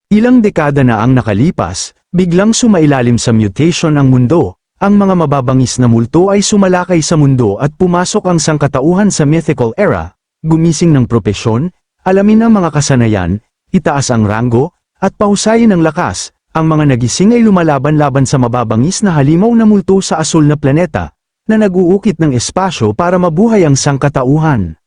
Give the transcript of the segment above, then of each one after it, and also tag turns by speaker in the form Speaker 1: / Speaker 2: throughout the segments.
Speaker 1: Ilang dekada na ang nakalipas, biglang sumailalim sa mutation ang mundo. Ang mga mababangis na multo ay sumalakay sa mundo at pumasok ang sangkatauhan sa mythical era, gumising ng propesyon, alamin ang mga kasanayan, itaas ang ranggo, at pahusayin ang lakas. Ang mga nagising ay lumalaban-laban sa mababangis na halimaw na multo sa asul na planeta, na nag-uukit ng espasyo para mabuhay ang sangkatauhan.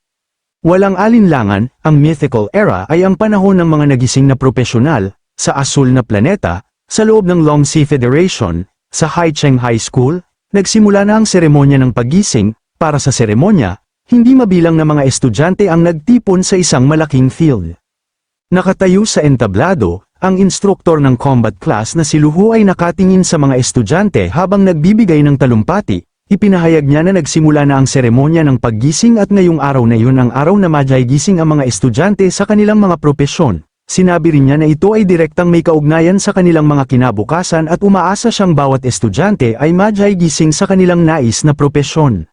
Speaker 1: Walang alinlangan, ang mythical era ay ang panahon ng mga nagising na propesyonal, sa asul na planeta, sa loob ng Longxi Federation, sa Haicheng High School, nagsimula na ang seremonya ng paggising. Para sa seremonya, hindi mabilang na mga estudyante ang nagtipon sa isang malaking field. Nakatayo sa entablado, ang instruktor ng combat class na si Luhu ay nakatingin sa mga estudyante habang nagbibigay ng talumpati. Ipinahayag niya na nagsimula na ang seremonya ng paggising at ngayong araw na yun ang araw na maghihiging ang mga estudyante sa kanilang mga propesyon. Sinabi rin niya na ito ay direktang may kaugnayan sa kanilang mga kinabukasan at umaasa siyang bawat estudyante ay maghihiging sa kanilang nais na propesyon.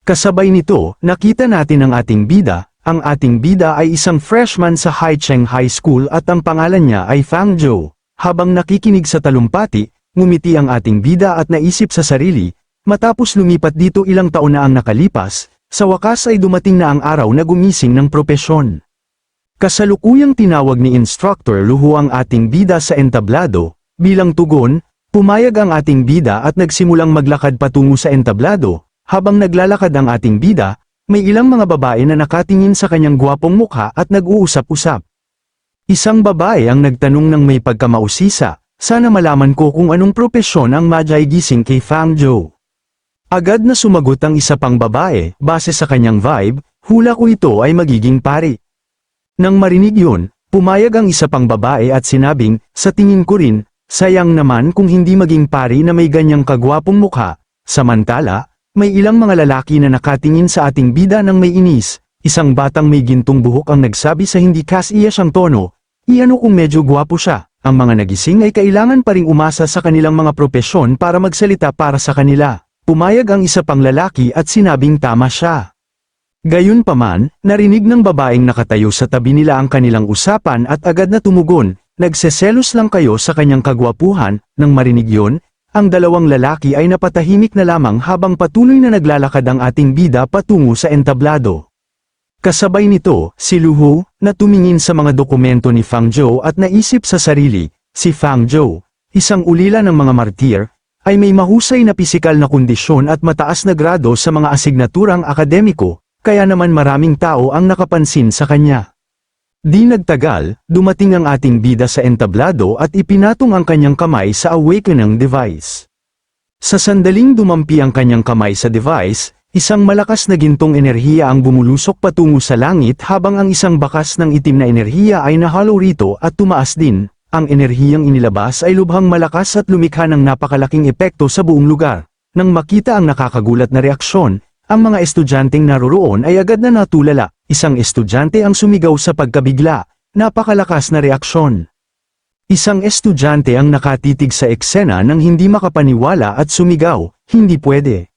Speaker 1: Kasabay nito, nakita natin ang ating bida. Ang ating bida ay isang freshman sa Haicheng High School at ang pangalan niya ay Fang Zhou. Habang nakikinig sa talumpati, ngumiti ang ating bida at naisip sa sarili, matapos lumipat dito ilang taon na ang nakalipas, sa wakas ay dumating na ang araw na gumising ng propesyon. Kasalukuyang tinawag ni Instructor Luhu ang ating bida sa entablado. Bilang tugon, pumayag ang ating bida at nagsimulang maglakad patungo sa entablado. Habang naglalakad ang ating bida, may ilang mga babae na nakatingin sa kanyang gwapong mukha at nag-uusap-usap. Isang babae ang nagtanong ng may pagkamausisa, sana malaman ko kung anong propesyon ang maghihiging kay Fang Zhou. Agad na sumagot ang isa pang babae, base sa kanyang vibe, hula ko ito ay magiging pari. Nang marinig yun, pumayag ang isa pang babae at sinabing, sa tingin ko rin, sayang naman kung hindi maging pari na may ganyang kagwapong mukha. Samantala, may ilang mga lalaki na nakatingin sa ating bida ng may inis. Isang batang may gintong buhok ang nagsabi sa hindi kasiya siyang tono, iano kung medyo gwapo siya. Ang mga nagising ay kailangan pa ring umasa sa kanilang mga propesyon para magsalita para sa kanila. Pumayag ang isa pang lalaki at sinabing tama siya. Gayunpaman, narinig ng babaeng nakatayo sa tabi nila ang kanilang usapan at agad na tumugon, nagseselos lang kayo sa kanyang kagwapuhan. Nang marinig yun, ang dalawang lalaki ay napatahimik na lamang habang patuloy na naglalakad ang ating bida patungo sa entablado. Kasabay nito, si Luhu, na tumingin sa mga dokumento ni Fang Zhou at naisip sa sarili, si Fang Zhou, isang ulila ng mga martir, ay may mahusay na pisikal na kondisyon at mataas na grado sa mga asignaturang akademiko. Kaya naman maraming tao ang nakapansin sa kanya. Di nagtagal, dumating ang ating bida sa entablado at ipinatong ang kanyang kamay sa awakening device. Sa sandaling dumampi ang kanyang kamay sa device, isang malakas na gintong enerhiya ang bumulusok patungo sa langit habang ang isang bakas ng itim na enerhiya ay nahalo rito at tumaas din. Ang enerhiyang inilabas ay lubhang malakas at lumikha ng napakalaking epekto sa buong lugar. Nang makita ang nakakagulat na reaksyon, ang mga estudyanteng naroroon ay agad na natulala. Isang estudyante ang sumigaw sa pagkabigla, napakalakas na reaksyon. Isang estudyante ang nakatitig sa eksena nang hindi makapaniwala at sumigaw, hindi pwede.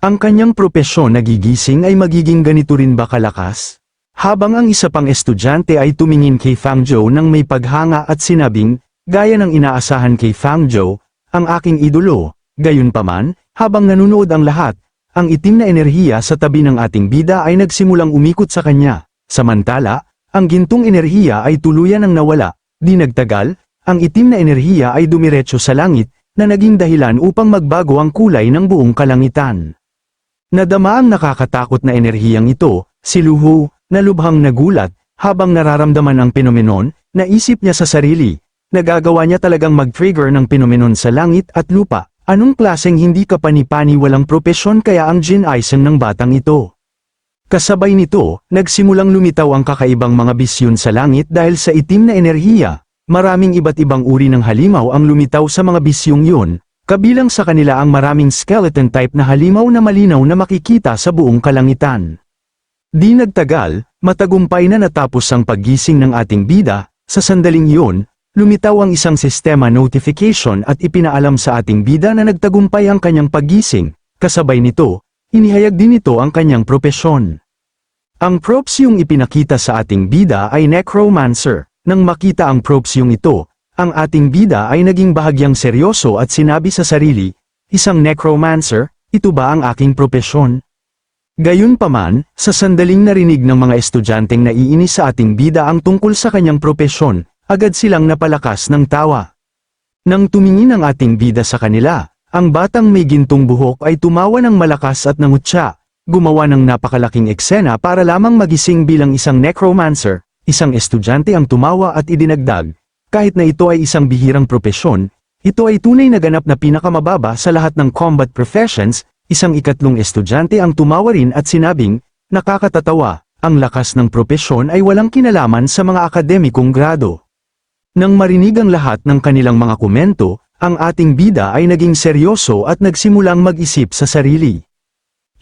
Speaker 1: Ang kanyang propesyon nagigising ay magiging ganito rin ba kalakas? Habang ang isa pang estudyante ay tumingin kay Fang Zhou nang may paghanga at sinabing, gaya ng inaasahan kay Fang Zhou, ang aking idolo. Gayunpaman, habang nanunood ang lahat, ang itim na enerhiya sa tabi ng ating bida ay nagsimulang umikot sa kanya. Samantala, ang gintong enerhiya ay tuluyan ang nawala. Di nagtagal, ang itim na enerhiya ay dumiretso sa langit, na naging dahilan upang magbago ang kulay ng buong kalangitan. Nadama ang nakakatakot na enerhiyang ito, si Luhu, na lubhang nagulat, habang nararamdaman ang penomenon, naisip niya sa sarili, nagagawa niya talagang mag-trigger ng penomenon sa langit at lupa. Anong klaseng hindi kapani-pani walang propesyon kaya ang Jin Aiseng ng batang ito? Kasabay nito, nagsimulang lumitaw ang kakaibang mga bisyon sa langit dahil sa itim na enerhiya. Maraming iba't ibang uri ng halimaw ang lumitaw sa mga bisyong yun, kabilang sa kanila ang maraming skeleton type na halimaw na malinaw na makikita sa buong kalangitan. Di nagtagal, matagumpay na natapos ang paggising ng ating bida. Sa sandaling yun, lumitaw ang isang sistema notification at ipinaalam sa ating bida na nagtagumpay ang kanyang paggising. Kasabay nito, inihayag din ito ang kanyang propesyon. Ang props yung ipinakita sa ating bida ay Necromancer. Nang makita ang propsyong ito, ang ating bida ay naging bahagyang seryoso at sinabi sa sarili, isang necromancer, ito ba ang aking propesyon? Gayunpaman, sa sandaling narinig ng mga estudyanteng naiinis sa ating bida ang tungkol sa kanyang propesyon, agad silang napalakas ng tawa. Nang tumingin ang ating bida sa kanila, ang batang may gintong buhok ay tumawa ng malakas at nangutya, gumawa ng napakalaking eksena para lamang magising bilang isang necromancer. Isang estudyante ang tumawa at idinagdag, kahit na ito ay isang bihirang propesyon, ito ay tunay na ganap na pinakamababa sa lahat ng combat professions. Isang ikatlong estudyante ang tumawa rin at sinabing, nakakatatawa, ang lakas ng propesyon ay walang kinalaman sa mga akademikong grado. Nang marinig ang lahat ng kanilang mga komento, ang ating bida ay naging seryoso at nagsimulang mag-isip sa sarili.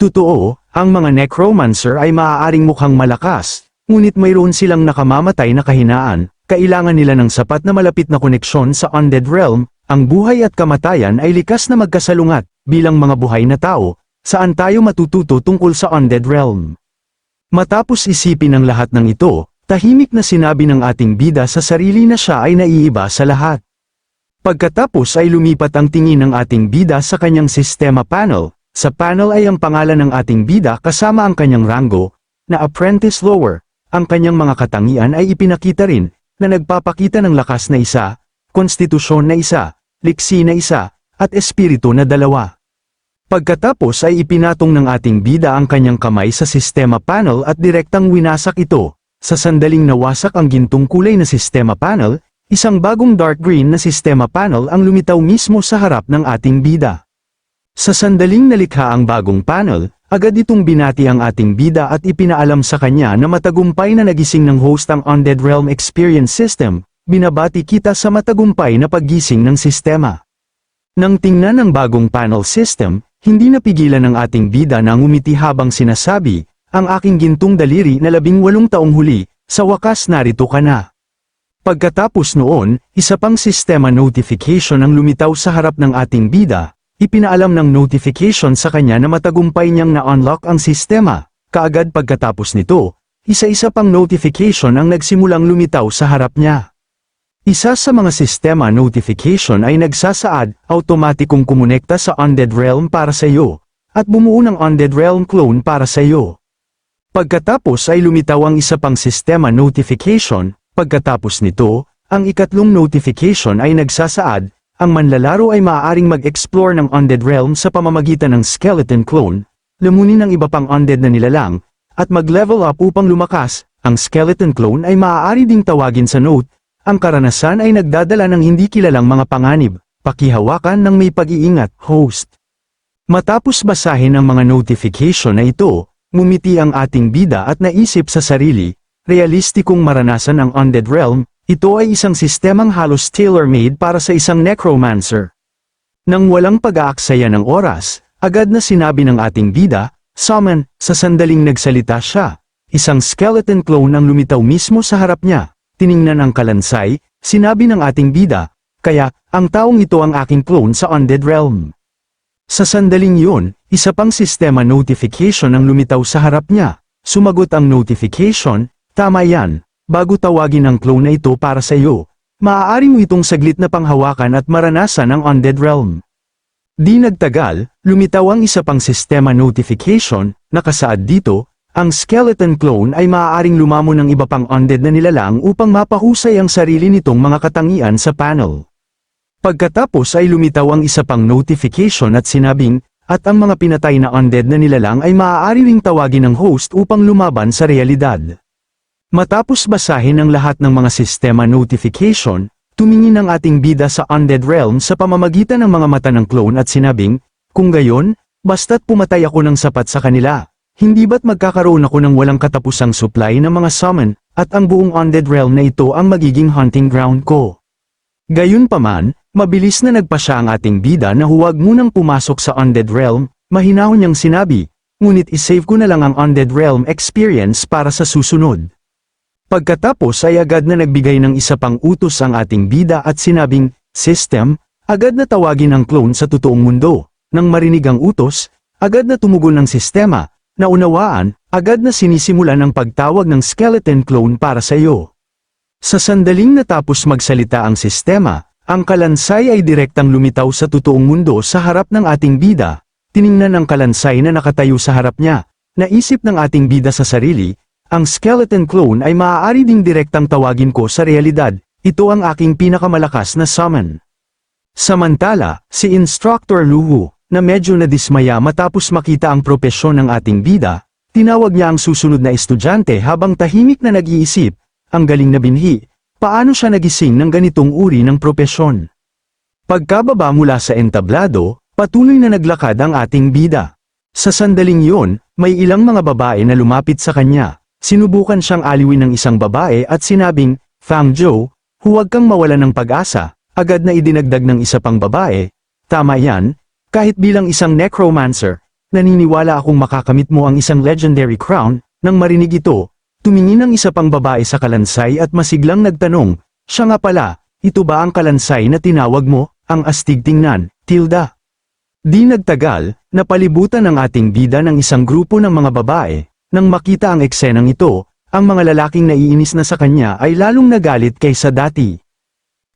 Speaker 1: Totoo, ang mga necromancer ay maaaring mukhang malakas, ngunit mayroon silang nakamamatay na kahinaan, kailangan nila ng sapat na malapit na koneksyon sa undead realm, ang buhay at kamatayan ay likas na magkasalungat. Bilang mga buhay na tao, saan tayo matututo tungkol sa undead realm? Matapos isipin ang lahat ng ito, tahimik na sinabi ng ating bida sa sarili na siya ay naiiba sa lahat. Pagkatapos ay lumipat ang tingin ng ating bida sa kanyang sistema panel. Sa panel ay ang pangalan ng ating bida kasama ang kanyang rango, na apprentice lower. Ang kanyang mga katangian ay ipinakita rin, na nagpapakita ng lakas na isa, konstitusyon na isa, liksi na isa, at espiritu na 2. Pagkatapos ay ipinatong ng ating bida ang kanyang kamay sa sistema panel at direktang winasak ito. Sa sandaling nawasak ang gintong kulay na sistema panel, isang bagong dark green na sistema panel ang lumitaw mismo sa harap ng ating bida. Sa sandaling nalikha ang bagong panel, agad itong binati ang ating bida at ipinaalam sa kanya na matagumpay na nagising ng host ang Undead Realm Experience System, binabati kita sa matagumpay na paggising ng sistema. Nang tingnan ang bagong panel system, hindi napigilan ng ating bida na ngumiti habang sinasabi, ang aking gintong daliri na 18 taong huli, sa wakas narito ka na. Pagkatapos noon, isa pang sistema notification ang lumitaw sa harap ng ating bida, ipinaalam ng notification sa kanya na matagumpay niyang na-unlock ang sistema. Kaagad pagkatapos nito, isa-isa pang notification ang nagsimulang lumitaw sa harap niya. Isa sa mga sistema notification ay nagsasaad, automatikong kumonekta sa Undead Realm para sa iyo, at bumuo ng Undead Realm clone para sa iyo. Pagkatapos ay lumitaw ang isa pang sistema notification, pagkatapos nito, ang ikatlong notification ay nagsasaad, ang manlalaro ay maaaring mag-explore ng Undead Realm sa pamamagitan ng skeleton clone, lamunin ng iba pang undead na nilalang, at mag-level up upang lumakas. Ang skeleton clone ay maaari ding tawagin sa note. Ang karanasan ay nagdadala ng hindi kilalang mga panganib, pakihawakan ng may pag-iingat, host. Matapos basahin ang mga notification na ito, ngumiti ang ating bida at naisip sa sarili, realistikong maranasan ang Undead Realm, ito ay isang sistemang halos tailor-made para sa isang necromancer. Nang walang pag-aaksaya ng oras, agad na sinabi ng ating bida, summon, sa sandaling nagsalita siya, isang skeleton clone ang lumitaw mismo sa harap niya. Tiningnan ang kalansay, sinabi ng ating bida, kaya, ang taong ito ang aking clone sa Undead Realm. Sa sandaling yun, isa pang sistema notification ang lumitaw sa harap niya. Sumagot ang notification, tama yan, bago tawagin ang clone na ito para sa iyo, maaari mo itong saglit na panghawakan at maranasan ang Undead Realm. Di nagtagal, lumitaw ang isa pang sistema notification, nakasaad dito, ang skeleton clone ay maaaring lumamon ng iba pang undead na nilalang upang mapahusay ang sarili nitong mga katangian sa panel. Pagkatapos ay lumitaw ang isa pang notification at sinabing, at ang mga pinatay na undead na nilalang ay maaari ring tawagin ng host upang lumaban sa realidad. Matapos basahin ang lahat ng mga sistema notification, tumingin ang ating bida sa Undead Realm sa pamamagitan ng mga mata ng clone at sinabing, kung gayon, basta't pumatay ako ng sapat sa kanila. Hindi ba't magkakaroon ako ng walang katapusang supply ng mga summon, at ang buong Undead Realm na ito ang magiging hunting ground ko. Gayunpaman, mabilis na nagpasya ang ating bida na huwag munang pumasok sa Undead Realm, mahinahon niyang sinabi, ngunit isave ko na lang ang Undead Realm experience para sa susunod. Pagkatapos ay agad na nagbigay ng isa pang utos ang ating bida at sinabing, system, agad na tawagin ang clone sa totoong mundo. Nang marinig ang utos, agad na tumugon ng sistema. Naunawaan, agad na sinisimulan ang pagtawag ng skeleton clone para sa iyo. Sa sandaling natapos magsalita ang sistema, ang kalansay ay direktang lumitaw sa totoong mundo sa harap ng ating bida. Tiningnan ang kalansay na nakatayo sa harap niya. Naisip ng ating bida sa sarili, ang skeleton clone ay maaari ding direktang tawagin ko sa realidad. Ito ang aking pinakamalakas na summon. Samantala, si Instructor Luhu, na medyo nadismaya matapos makita ang propesyon ng ating bida, tinawag niya ang susunod na estudyante habang tahimik na nag-iisip, ang galing na binhi, paano siya nagising ng ganitong uri ng propesyon. Pagkababa mula sa entablado, patuloy na naglakad ang ating bida. Sa sandaling yon, may ilang mga babae na lumapit sa kanya. Sinubukan siyang aliwin ng isang babae at sinabing, "Fang Zhou, huwag kang mawalan ng pag-asa." Agad na idinagdag ng isa pang babae, "Tama yan, kahit bilang isang necromancer, naniniwala akong makakamit mo ang isang legendary crown." Nang marinig ito, tumingin ang isa pang babae sa kalansay at masiglang nagtanong, "Siya nga pala, ito ba ang kalansay na tinawag mo?" Ang astig tingnan, tilda. Di nagtagal, napalibutan ang ating bida ng isang grupo ng mga babae. Nang makita ang eksenang ito, ang mga lalaking naiinis na sa kanya ay lalong nagalit kaysa dati.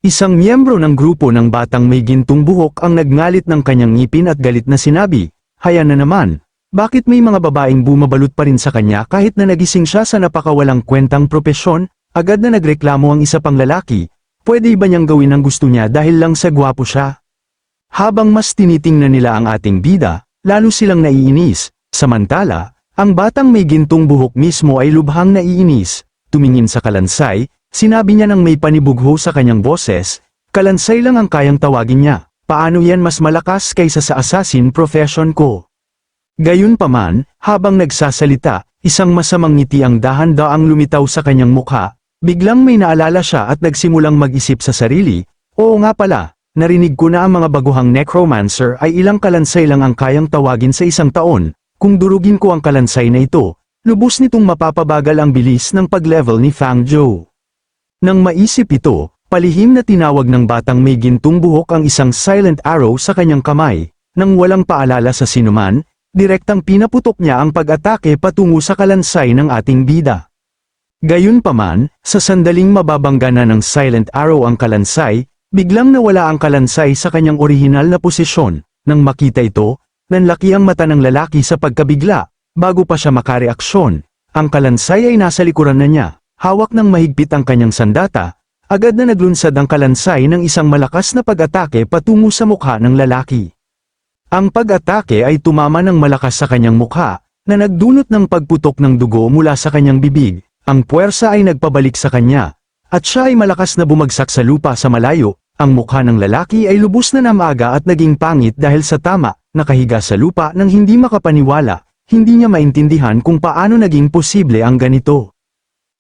Speaker 1: Isang miyembro ng grupo ng batang may gintong buhok ang nagngalit ng kanyang ngipin at galit na sinabi, "Haya na naman, bakit may mga babaeng bumabalot pa rin sa kanya kahit na nagising siya sa napakawalang kwentang propesyon?" Agad na nagreklamo ang isa pang lalaki, "Pwede ba niyang gawin ang gusto niya dahil lang sa gwapo siya?" Habang mas tinitingnan nila ang ating bida, lalo silang naiinis. Samantala, ang batang may gintong buhok mismo ay lubhang naiinis. Tumingin sa kalansay, sinabi niya ng may panibugho sa kanyang boses, "Kalansay lang ang kayang tawagin niya. Paano yan mas malakas kaysa sa assassin profession ko?" Gayunpaman, habang nagsasalita, isang masamang ngiti ang dahan-daang lumitaw sa kanyang mukha. Biglang may naalala siya at nagsimulang mag-isip sa sarili, "Oo nga pala, narinig ko na ang mga baguhang necromancer ay ilang kalansay lang ang kayang tawagin sa isang taon. Kung durugin ko ang kalansay na ito, lubos nitong mapapabagal ang bilis ng pag-level ni Fang Zhou." Nang maisip ito, palihim na tinawag ng batang may gintong buhok ang isang silent arrow sa kanyang kamay. Nang walang paalala sa sinuman, direktang pinaputok niya ang pag-atake patungo sa kalansay ng ating bida. Gayunpaman, sa sandaling mababangga na ng silent arrow ang kalansay, biglang nawala ang kalansay sa kanyang orihinal na posisyon. Nang makita ito, nanlaki ang mata ng lalaki sa pagkabigla. Bago pa siya makareaksyon, ang kalansay ay nasa likuran na niya. Hawak ng mahigpit ang kanyang sandata, agad na naglunsad ang kalansay ng isang malakas na pag-atake patungo sa mukha ng lalaki. Ang pag-atake ay tumama ng malakas sa kanyang mukha, na nagdulot ng pagputok ng dugo mula sa kanyang bibig. Ang puwersa ay nagpabalik sa kanya, at siya ay malakas na bumagsak sa lupa sa malayo. Ang mukha ng lalaki ay lubos na namaga at naging pangit dahil sa tama, nakahiga sa lupa nang hindi makapaniwala. Hindi niya maintindihan kung paano naging posible ang ganito.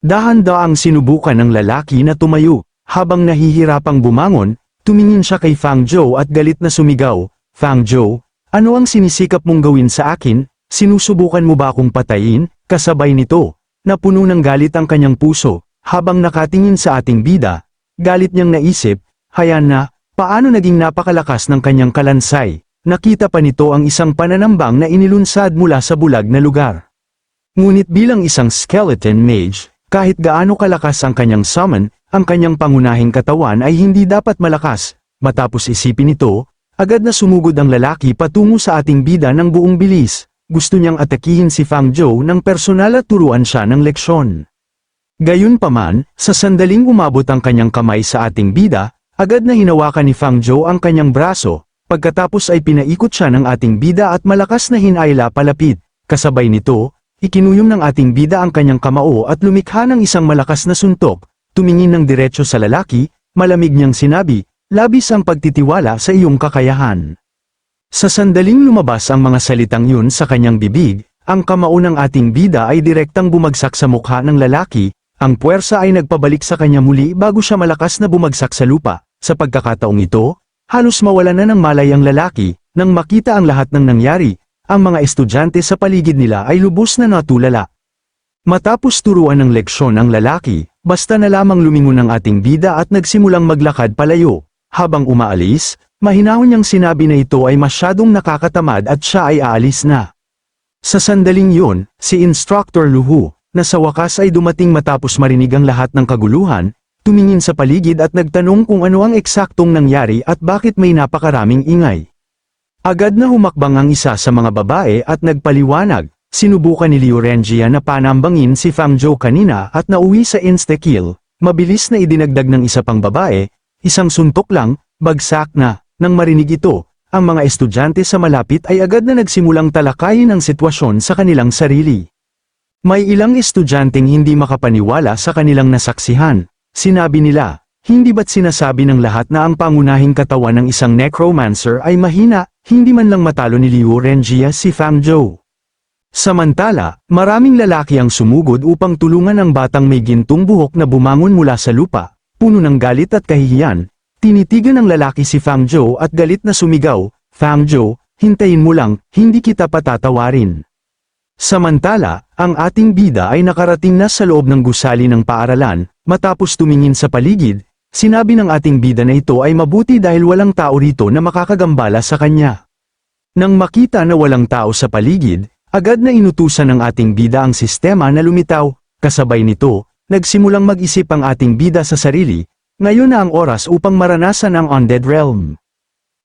Speaker 1: Dahan-daang sinubukan ng lalaki na tumayo. Habang nahihirapang bumangon, tumingin siya kay Fang Zhou at galit na sumigaw, "Fang Zhou, ano ang sinisikap mong gawin sa akin? Sinusubukan mo ba akong patayin?" Kasabay nito, napuno ng galit ang kanyang puso. Habang nakatingin sa ating bida, galit niyang naisip, "Hayan na, paano naging napakalakas ng kanyang kalansay?" Nakita pa nito ang isang pananambang na inilunsad mula sa bulag na lugar. Ngunit bilang isang skeleton mage, kahit gaano kalakas ang kanyang summon, ang kanyang pangunahing katawan ay hindi dapat malakas. Matapos isipin ito, agad na sumugod ang lalaki patungo sa ating bida ng buong bilis. Gusto niyang atakihin si Fang Zhou ng personal at turuan siya ng leksyon. Gayunpaman, sa sandaling umabot ang kanyang kamay sa ating bida, agad na hinawakan ni Fang Zhou ang kanyang braso. Pagkatapos ay pinaikot siya ng ating bida at malakas na hinayla palapit. Kasabay nito, ikinuyom ng ating bida ang kanyang kamao at lumikha ng isang malakas na suntok. Tumingin ng diretso sa lalaki, malamig niyang sinabi, "Labis ang pagtitiwala sa iyong kakayahan." Sa sandaling lumabas ang mga salitang yun sa kanyang bibig, ang kamao ng ating bida ay direktang bumagsak sa mukha ng lalaki. Ang puwersa ay nagpabalik sa kanya muli bago siya malakas na bumagsak sa lupa. Sa pagkakataong ito, halos mawala na ng malay ang lalaki. Nang makita ang lahat ng nangyari, ang mga estudyante sa paligid nila ay lubos na natulala. Matapos turuan ng leksyon ang lalaki, basta na lamang lumingon ang ating bida at nagsimulang maglakad palayo. Habang umaalis, mahinahon niyang sinabi na ito ay masyadong nakakatamad at siya ay aalis na. Sa sandaling yun, si Instructor Luhu, na sa wakas ay dumating matapos marinig ang lahat ng kaguluhan, tumingin sa paligid at nagtanong kung ano ang eksaktong nangyari at bakit may napakaraming ingay. Agad na humakbang ang isa sa mga babae at nagpaliwanag. Sinubukan ni Liu Renjia na panambangin si Fang Zhou kanina at nauwi sa insta-kill. Mabilis na idinagdag ng isa pang babae, isang suntok lang, bagsak na. Nang marinig ito, ang mga estudyante sa malapit ay agad na nagsimulang talakayin ang sitwasyon sa kanilang sarili. May ilang estudyanteng hindi makapaniwala sa kanilang nasaksihan. Sinabi nila, hindi ba't sinasabi ng lahat na ang pangunahing katawan ng isang necromancer ay mahina, hindi man lang matalo ni Liu Renjia si Fang Zhou. Samantala, maraming lalaki ang sumugod upang tulungan ang batang may gintong buhok na bumangon mula sa lupa, puno ng galit at kahihiyan. Tinitigan ng lalaki si Fang Zhou at galit na sumigaw, "Fang Zhou, hintayin mo lang, hindi kita patatawarin." Samantala, ang ating bida ay nakarating na sa loob ng gusali ng paaralan. Matapos tumingin sa paligid, sinabi ng ating bida na ito ay mabuti dahil walang tao rito na makakagambala sa kanya. Nang makita na walang tao sa paligid, agad na inutusan ng ating bida ang sistema na lumitaw. Kasabay nito, nagsimulang mag-isip ang ating bida sa sarili, ngayon na ang oras upang maranasan ang Undead Realm.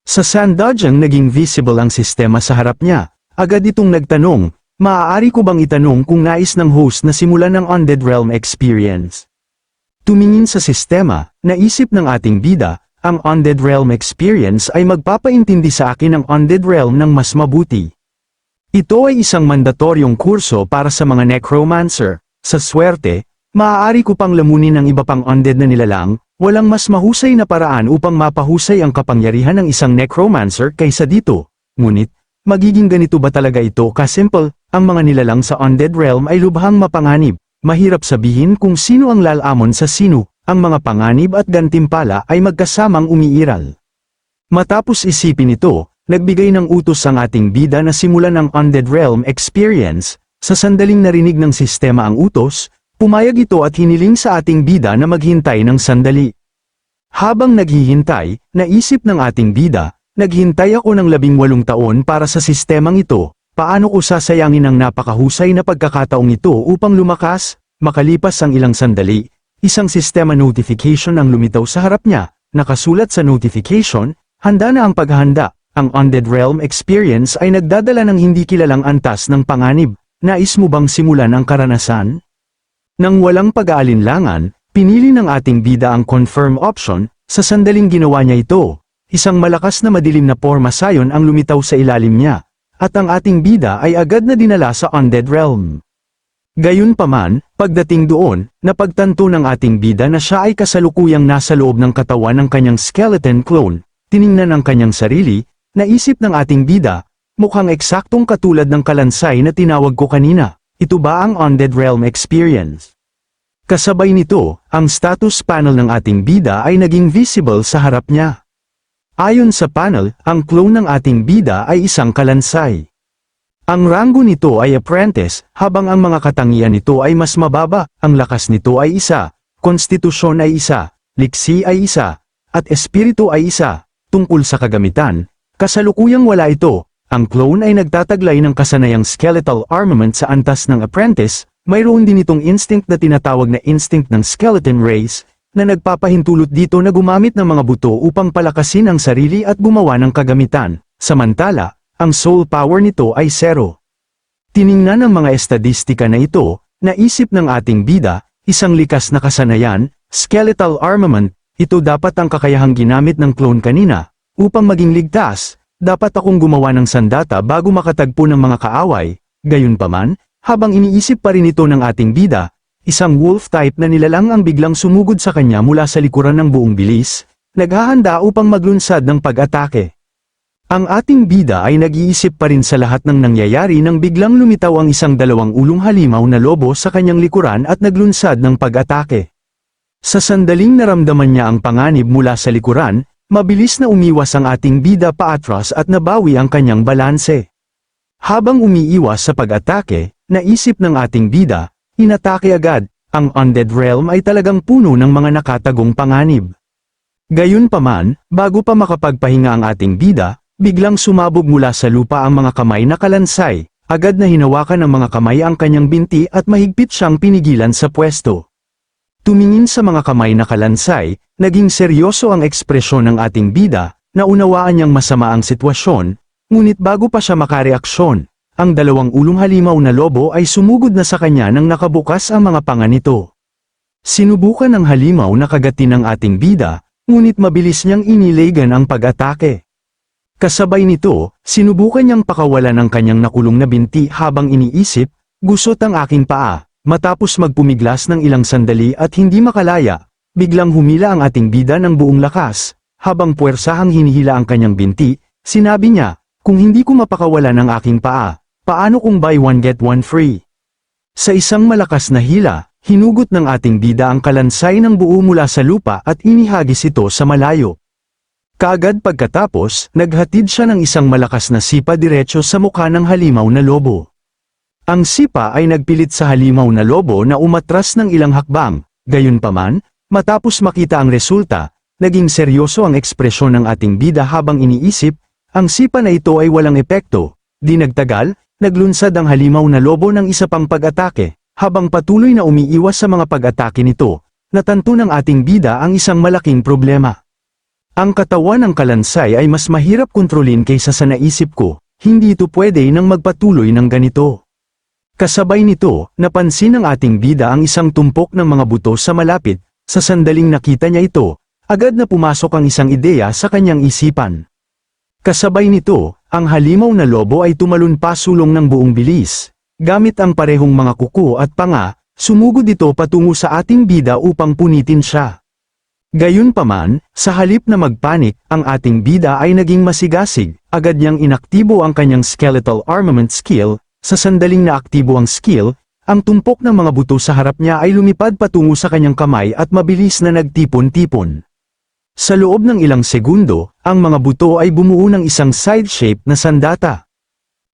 Speaker 1: Sa sandadyang naging visible ang sistema sa harap niya, agad itong nagtanong, maaari ko bang itanong kung nais ng host na simulan ng Undead Realm experience? Tumingin sa sistema, naisip ng ating bida, ang Undead Realm experience ay magpapaintindi sa akin ng Undead Realm ng mas mabuti. Ito ay isang mandatoryong kurso para sa mga necromancer. Sa swerte, maaari ko pang lamunin ang iba pang undead na nilalang, walang mas mahusay na paraan upang mapahusay ang kapangyarihan ng isang necromancer kaysa dito. Ngunit, magiging ganito ba talaga ito kasimple? Ang mga nilalang sa Undead Realm ay lubhang mapanganib. Mahirap sabihin kung sino ang lalamon sa sino. Ang mga panganib at gantimpala ay magkasamang umiiral. Matapos isipin ito, nagbigay ng utos ang ating bida na simulan ang Undead Realm experience. Sa sandaling narinig ng sistema ang utos, pumayag ito at hiniling sa ating bida na maghintay ng sandali. Habang naghihintay, naisip ng ating bida, naghintay ako ng 18 taon para sa sistemang ito. Paano ko sasayangin ang napakahusay na pagkakataong ito upang lumakas? Makalipas ang ilang sandali, isang sistema notification ang lumitaw sa harap niya. Nakasulat sa notification, handa na ang paghahanda. Ang Undead Realm experience ay nagdadala ng hindi kilalang antas ng panganib. Nais mo bang simulan ang karanasan? Nang walang pag-aalinlangan, pinili ng ating bida ang confirm option. Sa sandaling ginawa niya ito, isang malakas na madilim na porma sayon ang lumitaw sa ilalim niya. At ang ating bida ay agad na dinala sa Undead Realm. Gayunpaman, pagdating doon, napagtanto ng ating bida na siya ay kasalukuyang nasa loob ng katawan ng kanyang skeleton clone. Tiningnan ang kanyang sarili, naisip ng ating bida, mukhang eksaktong katulad ng kalansay na tinawag ko kanina. Ito ba ang Undead Realm experience? Kasabay nito, ang status panel ng ating bida ay naging visible sa harap niya. Ayon sa panel, ang clone ng ating bida ay isang kalansay. Ang ranggo nito ay apprentice, habang ang mga katangian nito ay mas mababa, ang lakas nito ay isa, konstitusyon ay isa, liksi ay isa, at espiritu ay isa. Tungkol sa kagamitan, kasalukuyang wala ito. Ang clone ay nagtataglay ng kasanayang skeletal armament sa antas ng apprentice, mayroon din itong instinct na tinatawag na instinct ng skeleton race, na nagpapahintulot dito na gumamit ng mga buto upang palakasin ang sarili at gumawa ng kagamitan. Samantala, ang soul power nito ay 0. Tiningnan ng mga estadistika na ito, naisip ng ating bida, isang likas na kasanayan, skeletal armament, ito dapat ang kakayahang ginamit ng clone kanina. Upang maging ligtas, dapat akong gumawa ng sandata bago makatagpo ng mga kaaway. Gayunpaman, habang iniisip pa rin ito ng ating bida, isang wolf type na nilalang ang biglang sumugod sa kanya mula sa likuran ng buong bilis, naghahanda upang maglunsad ng pag-atake. Ang ating bida ay nag-iisip pa rin sa lahat ng nangyayari nang biglang lumitaw ang isang 2 ulong halimaw na lobo sa kanyang likuran at naglunsad ng pag-atake. Sa sandaling naramdaman niya ang panganib mula sa likuran, mabilis na umiwas ang ating bida paatras at nabawi ang kanyang balanse. Habang umiiwas sa pag-atake, naisip ng ating bida, inatake agad. Ang Undead Realm ay talagang puno ng mga nakatagong panganib. Gayunpaman, bago pa makapagpahinga ang ating bida, biglang sumabog mula sa lupa ang mga kamay na kalansay. Agad na hinawakan ng mga kamay ang kanyang binti at mahigpit siyang pinigilan sa pwesto. Tumingin sa mga kamay na kalansay, naging seryoso ang ekspresyon ng ating bida, naunawaan niyang masama ang sitwasyon, ngunit bago pa siya makareaksyon, ang dalawang ulong halimaw na lobo ay sumugod na sa kanya nang nakabukas ang mga panga nito. Sinubukan ng halimaw na kagatin ang ating bida, ngunit mabilis niyang inilegan ang pag-atake. Kasabay nito, sinubukan niyang pakawalan ang kanyang nakulong na binti habang iniisip, gusot ang aking paa. Matapos magpumiglas ng ilang sandali at hindi makalaya, biglang humila ang ating bida ng buong lakas. Habang puwersahang hinihila ang kanyang binti, sinabi niya, kung hindi ko mapakawalan ang aking paa, paano kung buy one get one free? Sa isang malakas na hila, hinugot ng ating bida ang kalansay ng buo mula sa lupa at inihagis ito sa malayo. Kaagad pagkatapos, naghatid siya ng isang malakas na sipa diretso sa mukha ng halimaw na lobo. Ang sipa ay nagpilit sa halimaw na lobo na umatras ng ilang hakbang, gayunpaman, matapos makita ang resulta, naging seryoso ang ekspresyon ng ating bida habang iniisip, ang sipa na ito ay walang epekto. Di nagtagal, naglunsad ang halimaw na lobo ng isa pang pag-atake, habang patuloy na umiiwas sa mga pag-atake nito, natanto ng ating bida ang isang malaking problema. Ang katawan ng kalansay ay mas mahirap kontrolin kaysa sa naisip ko, hindi ito pwede nang magpatuloy ng ganito. Kasabay nito, napansin ng ating bida ang isang tumpok ng mga buto sa malapit, sa sandaling nakita niya ito, agad na pumasok ang isang ideya sa kanyang isipan. Kasabay nito, ang halimaw na lobo ay tumalon pasulong ng buong bilis. Gamit ang parehong mga kuko at panga, sumugod ito patungo sa ating bida upang punitin siya. Gayunpaman, sa halip na magpanik, ang ating bida ay naging masigasig, agad niyang inaktibo ang kanyang skeletal armament skill. Sa sandaling na aktibo ang skill, ang tumpok ng mga buto sa harap niya ay lumipad patungo sa kanyang kamay at mabilis na nagtipon-tipon. Sa loob ng ilang segundo, ang mga buto ay bumuo ng isang side-shape na sandata.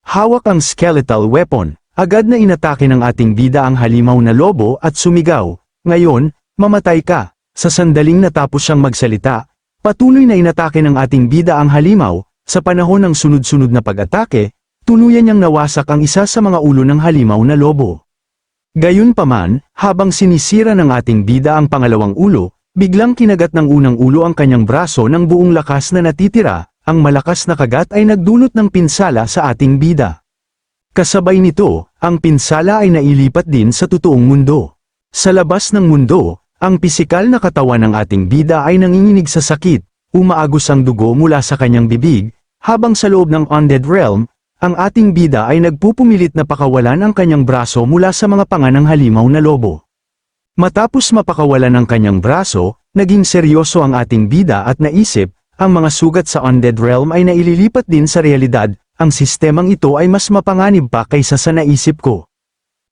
Speaker 1: Hawak ang skeletal weapon, agad na inatake ng ating bida ang halimaw na lobo at sumigaw, "Ngayon, mamatay ka." Sa sandaling natapos siyang magsalita, patuloy na inatake ng ating bida ang halimaw. Sa panahon ng sunod-sunod na pag-atake, tuluyan niyang nawasak ang isa sa mga ulo ng halimaw na lobo. Gayunpaman, habang sinisira ng ating bida ang pangalawang ulo, biglang kinagat ng unang ulo ang kanyang braso ng buong lakas na natitira, ang malakas na kagat ay nagdulot ng pinsala sa ating bida. Kasabay nito, ang pinsala ay nailipat din sa totoong mundo. Sa labas ng mundo, ang pisikal na katawan ng ating bida ay nanginginig sa sakit, umaagos ang dugo mula sa kanyang bibig, habang sa loob ng undead realm, ang ating bida ay nagpupumilit na pakawalan ang kanyang braso mula sa mga panga ng halimaw na lobo. Matapos mapakawalan ang kanyang braso, naging seryoso ang ating bida at naisip, ang mga sugat sa undead realm ay naililipat din sa realidad, ang sistemang ito ay mas mapanganib pa kaysa sa naisip ko.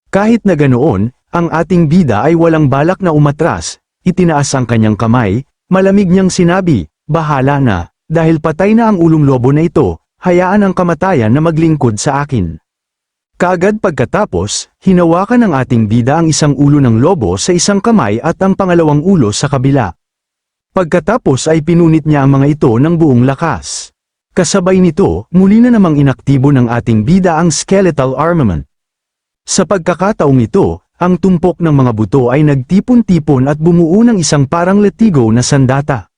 Speaker 1: Kahit na ganoon, ang ating bida ay walang balak na umatras, itinaas ang kanyang kamay, malamig niyang sinabi, "Bahala na, dahil patay na ang ulong lobo na ito. Hayaan ang kamatayan na maglingkod sa akin." Kaagad pagkatapos, hinawakan ng ating bida ang isang ulo ng lobo sa isang kamay at ang pangalawang ulo sa kabila. Pagkatapos ay pinunit niya ang mga ito ng buong lakas. Kasabay nito, muli na namang inaktibo ng ating bida ang skeletal armament. Sa pagkakataong ito, ang tumpok ng mga buto ay nagtipon-tipon at bumuo ng isang parang latigo na sandata.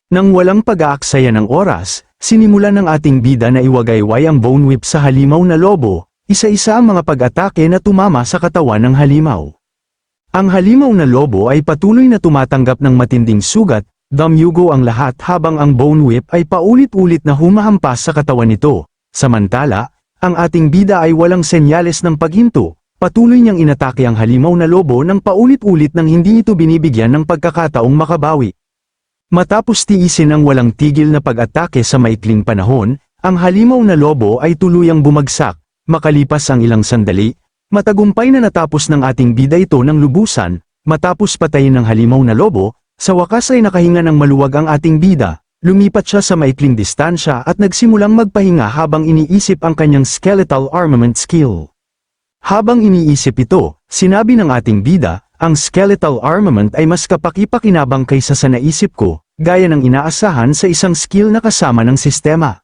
Speaker 1: Nang walang pag-aaksaya ng oras, sinimulan ng ating bida na iwagayway ang bone whip sa halimaw na lobo, isa-isa ang mga pag-atake na tumama sa katawan ng halimaw. Ang halimaw na lobo ay patuloy na tumatanggap ng matinding sugat, damyugo ang lahat habang ang bone whip ay paulit-ulit na humahampas sa katawan nito. Samantala, ang ating bida ay walang senyales ng paghinto, patuloy niyang inatake ang halimaw na lobo ng paulit-ulit nang hindi ito binibigyan ng pagkakataong makabawi. Matapos tiisin ang walang tigil na pag-atake sa maikling panahon, ang halimaw na lobo ay tuluyang bumagsak. Makalipas ang ilang sandali, matagumpay na natapos ng ating bida ito ng lubusan. Matapos patayin ng halimaw na lobo, sa wakas ay nakahinga ng maluwag ang ating bida. Lumipat siya sa maikling distansya at nagsimulang magpahinga habang iniisip ang kanyang skeletal armament skill. Habang iniisip ito, sinabi ng ating bida, ang skeletal armament ay mas kapaki-pakinabang kaysa sa naisip ko, gaya ng inaasahan sa isang skill na kasama ng sistema.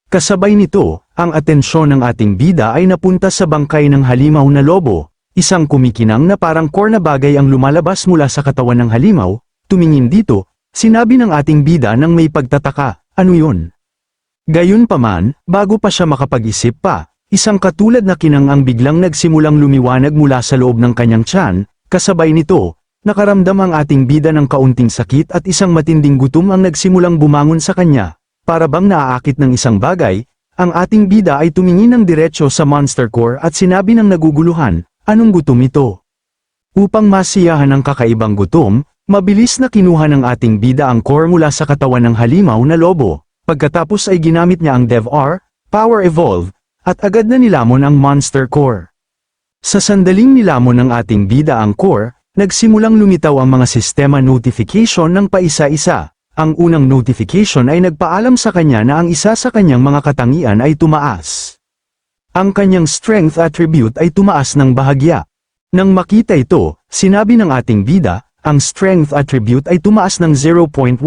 Speaker 1: Kasabay nito, ang atensyon ng ating bida ay napunta sa bangkay ng halimaw na lobo. Isang kumikinang na parang core na bagay ang lumalabas mula sa katawan ng halimaw. Tumingin dito, sinabi ng ating bida nang may pagtataka, ano yun? Gayunpaman, bago pa siya makapag-isip pa, isang katulad na kinang ang biglang nagsimulang lumiwanag mula sa loob ng kanyang tiyan, kasabay nito, nakaramdam ang ating bida ng kaunting sakit at isang matinding gutom ang nagsimulang bumangon sa kanya. Para bang naaakit ng isang bagay, ang ating bida ay tumingin ng diretsyo sa monster core at sinabi ng naguguluhan, anong gutom ito? Upang masiyahan ang kakaibang gutom, mabilis na kinuha ng ating bida ang core mula sa katawan ng halimaw na lobo. Pagkatapos ay ginamit niya ang DevR, Power Evolve, at agad na nilamon ang monster core. Sa sandaling nilamon ng ating bida ang core, nagsimulang lumitaw ang mga sistema notification ng paisa-isa. Ang unang notification ay nagpaalam sa kanya na ang isa sa kanyang mga katangian ay tumaas. Ang kanyang strength attribute ay tumaas ng bahagya. Nang makita ito, sinabi ng ating bida, ang strength attribute ay tumaas ng 0.1.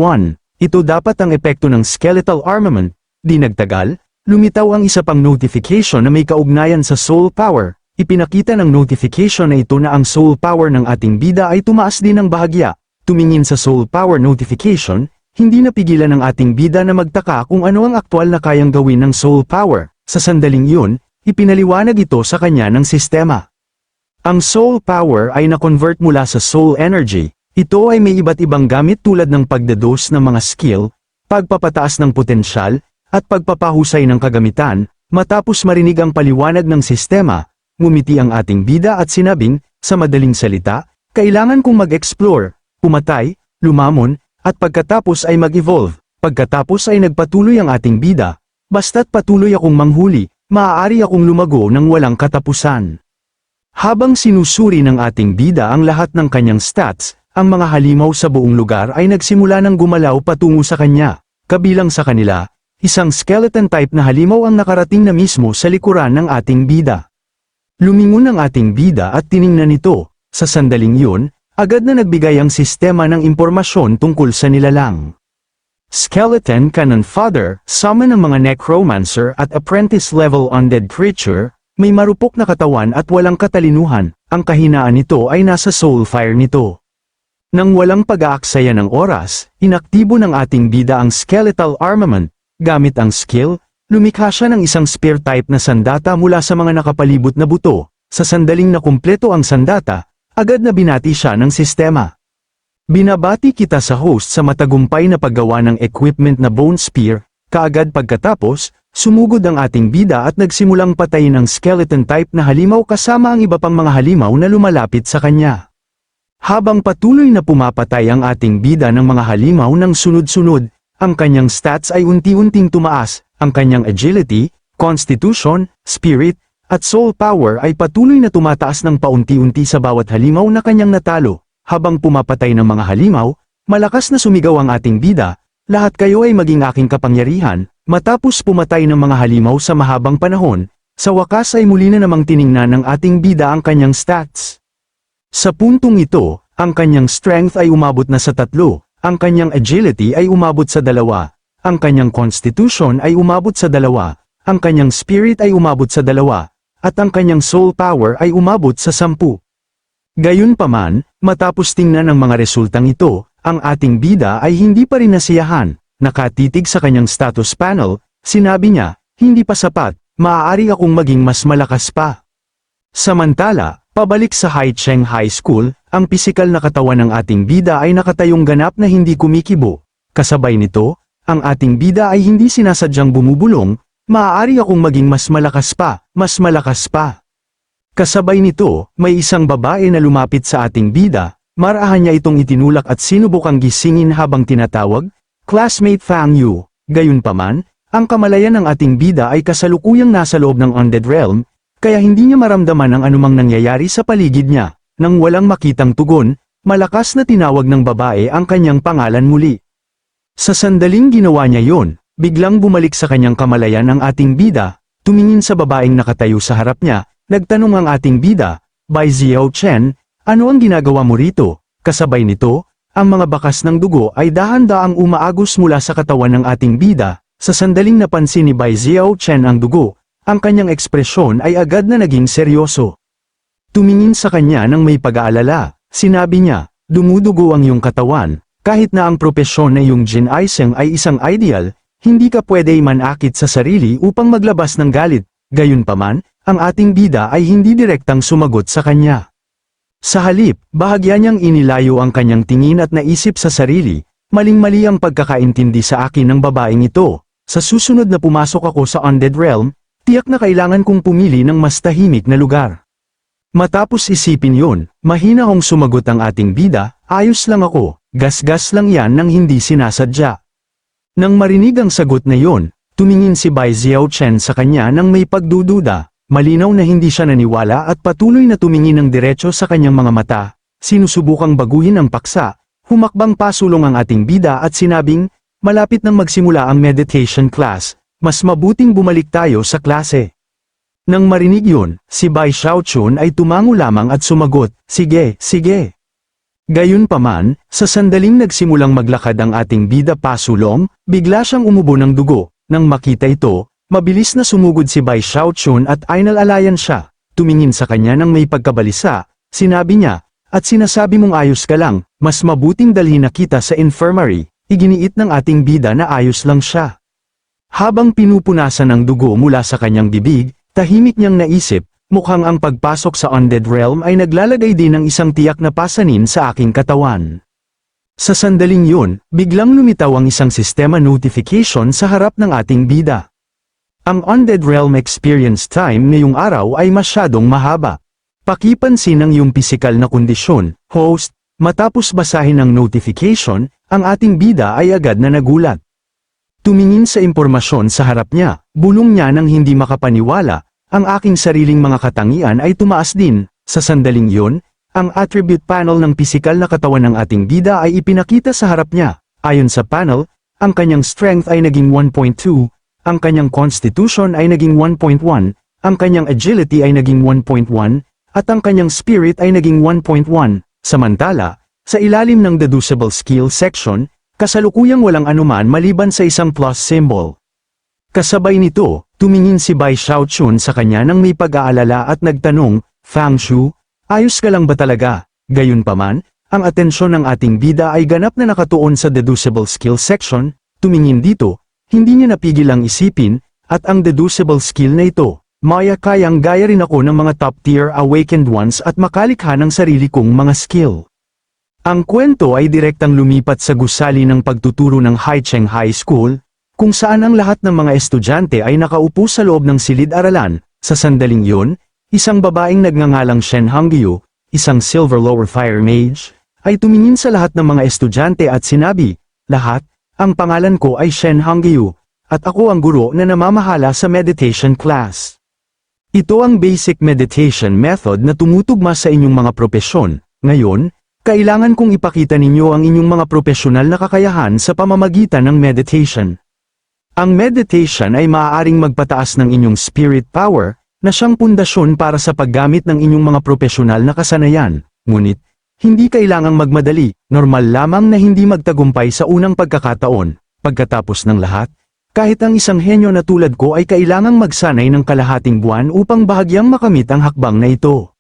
Speaker 1: Ito dapat ang epekto ng skeletal armament. Di nagtagal, lumitaw ang isa pang notification na may kaugnayan sa soul power. Ipinakita ng notification na ito na ang soul power ng ating bida ay tumaas din ng bahagya. Tumingin sa soul power notification, hindi napigilan ng ating bida na magtaka kung ano ang aktwal na kayang gawin ng soul power. Sa sandaling iyon, ipinaliwanag ito sa kanya ng sistema. Ang soul power ay na-convert mula sa soul energy. Ito ay may iba't ibang gamit tulad ng pagdados ng mga skill, pagpapataas ng potensyal, at pagpapahusay ng kagamitan. Matapos marinig ang paliwanag ng sistema, ngumiti ang ating bida at sinabing, sa madaling salita, kailangan kong mag-explore, pumatay, lumamon, at pagkatapos ay mag-evolve. Pagkatapos ay nagpatuloy ang ating bida, basta't patuloy akong manghuli, maaari akong lumago ng walang katapusan. Habang sinusuri ng ating bida ang lahat ng kanyang stats, ang mga halimaw sa buong lugar ay nagsimula ng gumalaw patungo sa kanya. Kabilang sa kanila, isang skeleton type na halimaw ang nakarating na mismo sa likuran ng ating bida. Lumingon ang ating bida at tiningnan ito. Sa sandaling yun, agad na nagbigay ang sistema ng impormasyon tungkol sa nilalang. Skeleton Cannon Fodder, summon ng mga necromancer at apprentice-level undead creature, may marupok na katawan at walang katalinuhan, ang kahinaan nito ay nasa soulfire nito. Nang walang pag-aaksaya ng oras, inaktibo ng ating bida ang skeletal armament. Gamit ang skill, lumikha siya ng isang spear type na sandata mula sa mga nakapalibot na buto. Sa sandaling na kumpleto ang sandata, agad na binati siya ng sistema. Binabati kita sa host sa matagumpay na paggawa ng equipment na bone spear. Kaagad pagkatapos, sumugod ang ating bida at nagsimulang patayin ang skeleton type na halimaw kasama ang iba pang mga halimaw na lumalapit sa kanya. Habang patuloy na pumapatay ang ating bida ng mga halimaw ng sunod-sunod, ang kanyang stats ay unti-unting tumaas, ang kanyang agility, constitution, spirit, at soul power ay patuloy na tumataas ng paunti-unti sa bawat halimaw na kanyang natalo. Habang pumapatay ng mga halimaw, malakas na sumigaw ang ating bida, lahat kayo ay maging aking kapangyarihan. Matapos pumatay ng mga halimaw sa mahabang panahon, sa wakas ay muli na namang tiningnan ng ating bida ang kanyang stats. Sa puntong ito, ang kanyang strength ay umabot na sa 3, ang kanyang agility ay umabot sa 2, ang kanyang constitution ay umabot sa 2, ang kanyang spirit ay umabot sa 2, at ang kanyang soul power ay umabot sa 10. Gayunpaman, matapos tingnan ang mga resultang ito, ang ating bida ay hindi pa rin nasiyahan. Nakatitig sa kanyang status panel, sinabi niya, hindi pa sapat, maaari akong maging mas malakas pa. Samantala, pabalik sa Haicheng High School, ang pisikal na katawan ng ating bida ay nakatayong ganap na hindi kumikibo. Kasabay nito, ang ating bida ay hindi sinasadyang bumubulong, maaari akong maging mas malakas pa, mas malakas pa. Kasabay nito, may isang babae na lumapit sa ating bida, marahan niya itong itinulak at sinubukang gisingin habang tinatawag, Classmate Fang Yu. Gayunpaman, ang kamalayan ng ating bida ay kasalukuyang nasa loob ng undead realm, kaya hindi niya maramdaman ang anumang nangyayari sa paligid niya. Nang walang makitang tugon, malakas na tinawag ng babae ang kanyang pangalan muli. Sa sandaling ginawa niya yon, biglang bumalik sa kanyang kamalayan ang ating bida, tumingin sa babaeng nakatayo sa harap niya. Nagtanong ang ating bida, Bai Xiao Chen, ano ang ginagawa mo rito? Kasabay nito, ang mga bakas ng dugo ay dahan-daang umaagos mula sa katawan ng ating bida. Sa sandaling napansin ni Bai Xiao Chen ang dugo, ang kanyang ekspresyon ay agad na naging seryoso. Tumingin sa kanya ng may pag-aalala. Sinabi niya, dumudugo ang iyong katawan, kahit na ang propesyon na iyong ginising ay isang ideal, hindi ka pwede manakit sa sarili upang maglabas ng galit. Gayunpaman, ang ating bida ay hindi direktang sumagot sa kanya. Sa halip, bahagya niyang inilayo ang kanyang tingin at naisip sa sarili, maling-mali ang pagkakaintindi sa akin ng babaeng ito. Sa susunod na pumasok ako sa Undead Realm, tiyak na kailangan kong pumili ng mas tahimik na lugar. Matapos isipin yun, mahina hong sumagot ang ating bida, ayos lang ako, gasgas lang yan nang hindi sinasadya. Nang marinig ang sagot na yon, tumingin si Bai Xiaochen sa kanya nang may pagdududa, malinaw na hindi siya naniwala at patuloy na tumingin ng diretso sa kanyang mga mata, sinusubukang baguhin ang paksa, humakbang pasulong ang ating bida at sinabing, malapit nang magsimula ang meditation class, mas mabuting bumalik tayo sa klase. Nang marinig yun, si Bai Xiaochun ay tumango lamang at sumagot, sige, sige. Gayunpaman, sa sandaling nagsimulang maglakad ang ating bida pasulong, bigla siyang umubo ng dugo. Nang makita ito, mabilis na sumugod si Bai Xiaochun at aynalalayan siya. Tumingin sa kanya ng may pagkabalisa, sinabi niya, at sinasabi mong ayos ka lang, mas mabuting dalhin na kita sa infirmary. Iginiit ng ating bida na ayos lang siya. Habang pinupunasan ng dugo mula sa kanyang bibig, tahimik niyang naisip, mukhang ang pagpasok sa Undead Realm ay naglalagay din ng isang tiyak na pasanin sa aking katawan. Sa sandaling yun, biglang lumitaw ang isang sistema notification sa harap ng ating bida. Ang Undead Realm experience time ngayong araw ay masyadong mahaba. Pakipansin ang iyong pisikal na kondisyon, host. Matapos basahin ang notification, ang ating bida ay agad na nagulat. Tumingin sa impormasyon sa harap niya, bulong niya nang hindi makapaniwala, ang aking sariling mga katangian ay tumaas din. Sa sandaling yun, ang attribute panel ng pisikal na katawan ng ating bida ay ipinakita sa harap niya. Ayon sa panel, ang kanyang strength ay naging 1.2, ang kanyang constitution ay naging 1.1, ang kanyang agility ay naging 1.1, at ang kanyang spirit ay naging 1.1. Samantala, sa ilalim ng deducible skill section, kasalukuyang walang anuman maliban sa isang plus symbol. Kasabay nito, tumingin si Bai Xiaochun sa kanya nang may pag-aalala at nagtanong, Fang Shu, ayos ka lang ba talaga? Gayunpaman, ang atensyon ng ating bida ay ganap na nakatuon sa deducible skill section, tumingin dito, hindi niya napigil ang isipin, at ang deducible skill na ito, maya kayang gaya rin ako ng mga top-tier awakened ones at makalikha ng sarili kong mga skill. Ang kwento ay direktang lumipat sa gusali ng pagtuturo ng Haicheng High School, kung saan ang lahat ng mga estudyante ay nakaupo sa loob ng silid-aralan. Sa sandaling yun, isang babaeng nagngangalang Shen Hongyu, isang Silver Lower Fire Mage, ay tumingin sa lahat ng mga estudyante at sinabi, lahat, ang pangalan ko ay Shen Hongyu, at ako ang guro na namamahala sa meditation class. Ito ang basic meditation method na tumutugma sa inyong mga propesyon. Ngayon, kailangan kong ipakita ninyo ang inyong mga propesyonal na kakayahan sa pamamagitan ng meditation. Ang meditation ay maaaring magpataas ng inyong spirit power, na siyang pundasyon para sa paggamit ng inyong mga propesyonal na kasanayan. Ngunit, hindi kailangang magmadali, normal lamang na hindi magtagumpay sa unang pagkakataon. Pagkatapos ng lahat, kahit ang isang henyo na tulad ko ay kailangang magsanay ng kalahating buwan upang bahagyang makamit ang hakbang na ito.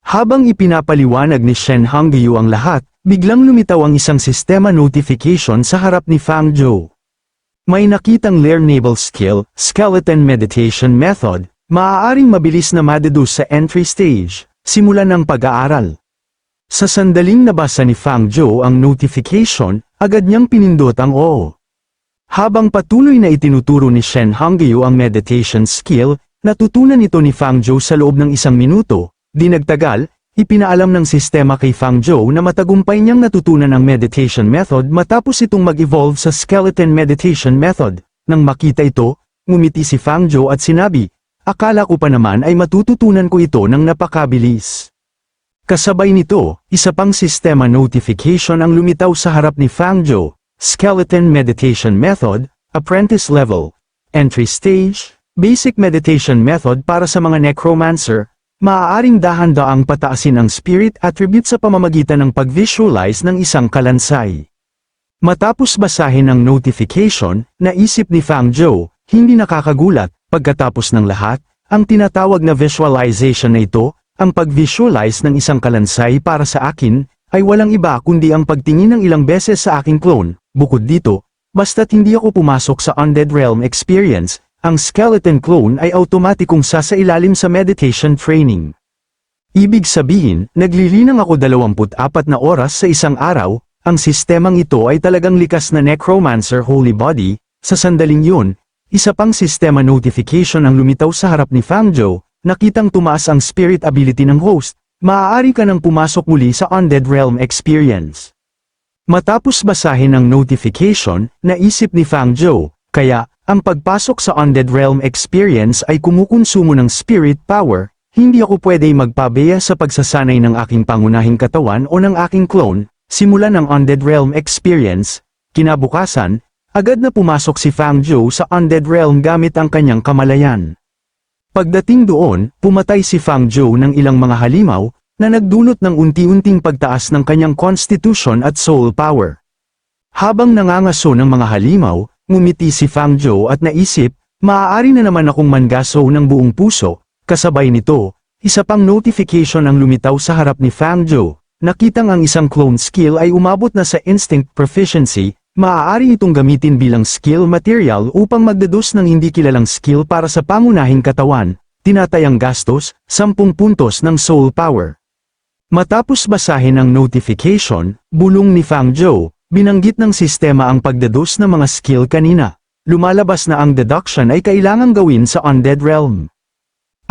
Speaker 1: Habang ipinapaliwanag ni Shen Hongyu ang lahat, biglang lumitaw ang isang sistema notification sa harap ni Fang Zhou. May nakitang learnable skill, skeleton meditation method, maaaring mabilis na madeduce sa entry stage, simulan ng pag-aaral. Sa sandaling nabasa ni Fang Zhou ang notification, agad niyang pinindot ang oo. Habang patuloy na itinuturo ni Shen Hongyu ang meditation skill, natutunan ito ni Fang Zhou sa loob ng 1 minuto. Di nagtagal, ipinaalam ng sistema kay Fang Zhou na matagumpay niyang natutunan ang meditation method matapos itong mag-evolve sa skeleton meditation method. Nang makita ito, ngumiti si Fang Zhou at sinabi, akala ko pa naman ay matututunan ko ito ng napakabilis. Kasabay nito, isa pang sistema notification ang lumitaw sa harap ni Fang Zhou, skeleton meditation method, apprentice level, entry stage, basic meditation method para sa mga necromancer. Maaaring dahan-daang pataasin ang spirit attribute sa pamamagitan ng pag-visualize ng isang kalansay. Matapos basahin ang notification, naisip ni Fang Zhou, hindi nakakagulat, pagkatapos ng lahat, ang tinatawag na visualization na ito, ang pag-visualize ng isang kalansay para sa akin, ay walang iba kundi ang pagtingin ng ilang beses sa aking clone. Bukod dito, basta't hindi ako pumasok sa Undead Realm experience, ang skeleton clone ay automatikong sasailalim sa meditation training. Ibig sabihin, naglilinang ako 24 na oras sa isang araw. Ang sistemang ito ay talagang likas na Necromancer Holy Body. Sa sandaling yun, isa pang sistema notification ang lumitaw sa harap ni Fangzhou. Nakitang tumaas ang spirit ability ng host, maaari ka nang pumasok muli sa Undead Realm experience. Matapos basahin ang notification, naisip ni Fangzhou, kaya, ang pagpasok sa Undead Realm experience ay kumukonsumo ng spirit power, hindi ako pwede magpabeya sa pagsasanay ng aking pangunahing katawan o ng aking clone, simula ng Undead Realm experience. Kinabukasan, agad na pumasok si Fangzhou sa Undead Realm gamit ang kanyang kamalayan. Pagdating doon, pumatay si Fangzhou ng ilang mga halimaw, na nagdulot ng unti-unting pagtaas ng kanyang constitution at soul power. Habang nangangaso ng mga halimaw, ngumiti si Fangzhou at naisip, maaari na naman akong mangaso ng buong puso. Kasabay nito, isa pang notification ang lumitaw sa harap ni Fangzhou. Nakitang ang isang clone skill ay umabot na sa instinct proficiency. Maaari itong gamitin bilang skill material upang magdedos ng hindi kilalang skill para sa pangunahing katawan. Tinatayang gastos, 10 puntos ng soul power. Matapos basahin ang notification, bulong ni Fangzhou, binanggit ng sistema ang pagdedos ng mga skill kanina. Lumalabas na ang deduction ay kailangang gawin sa Undead Realm.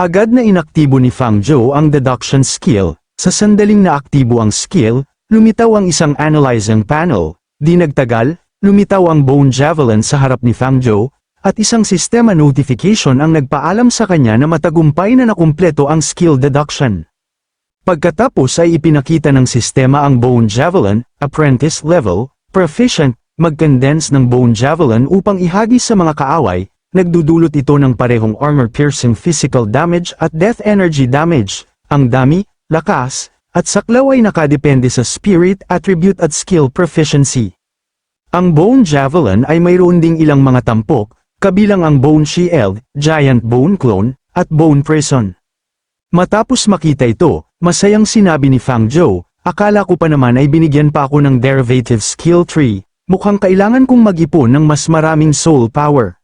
Speaker 1: Agad na inaktibo ni Fangzhou ang deduction skill. Sa sandaling na aktibo ang skill, lumitaw ang isang analyzing panel. Di nagtagal, lumitaw ang Bone Javelin sa harap ni Fangzhou, at isang sistema notification ang nagpaalam sa kanya na matagumpay na nakumpleto ang skill deduction. Pagkatapos ay ipinakita ng sistema ang Bone Javelin, apprentice level, proficient, mag-condense ng Bone Javelin upang ihagis sa mga kaaway, nagdudulot ito ng parehong armor-piercing physical damage at death energy damage. Ang dami, lakas, at saklaw ay nakadepende sa spirit, attribute at skill proficiency. Ang Bone Javelin ay mayroon ding ilang mga tampok, kabilang ang Bone Shield, Giant Bone Clone, at Bone Prison. Matapos makita ito, masayang sinabi ni Fangzhou, akala ko pa naman ay binigyan pa ako ng derivative skill tree, mukhang kailangan kong mag-ipon ng mas maraming soul power.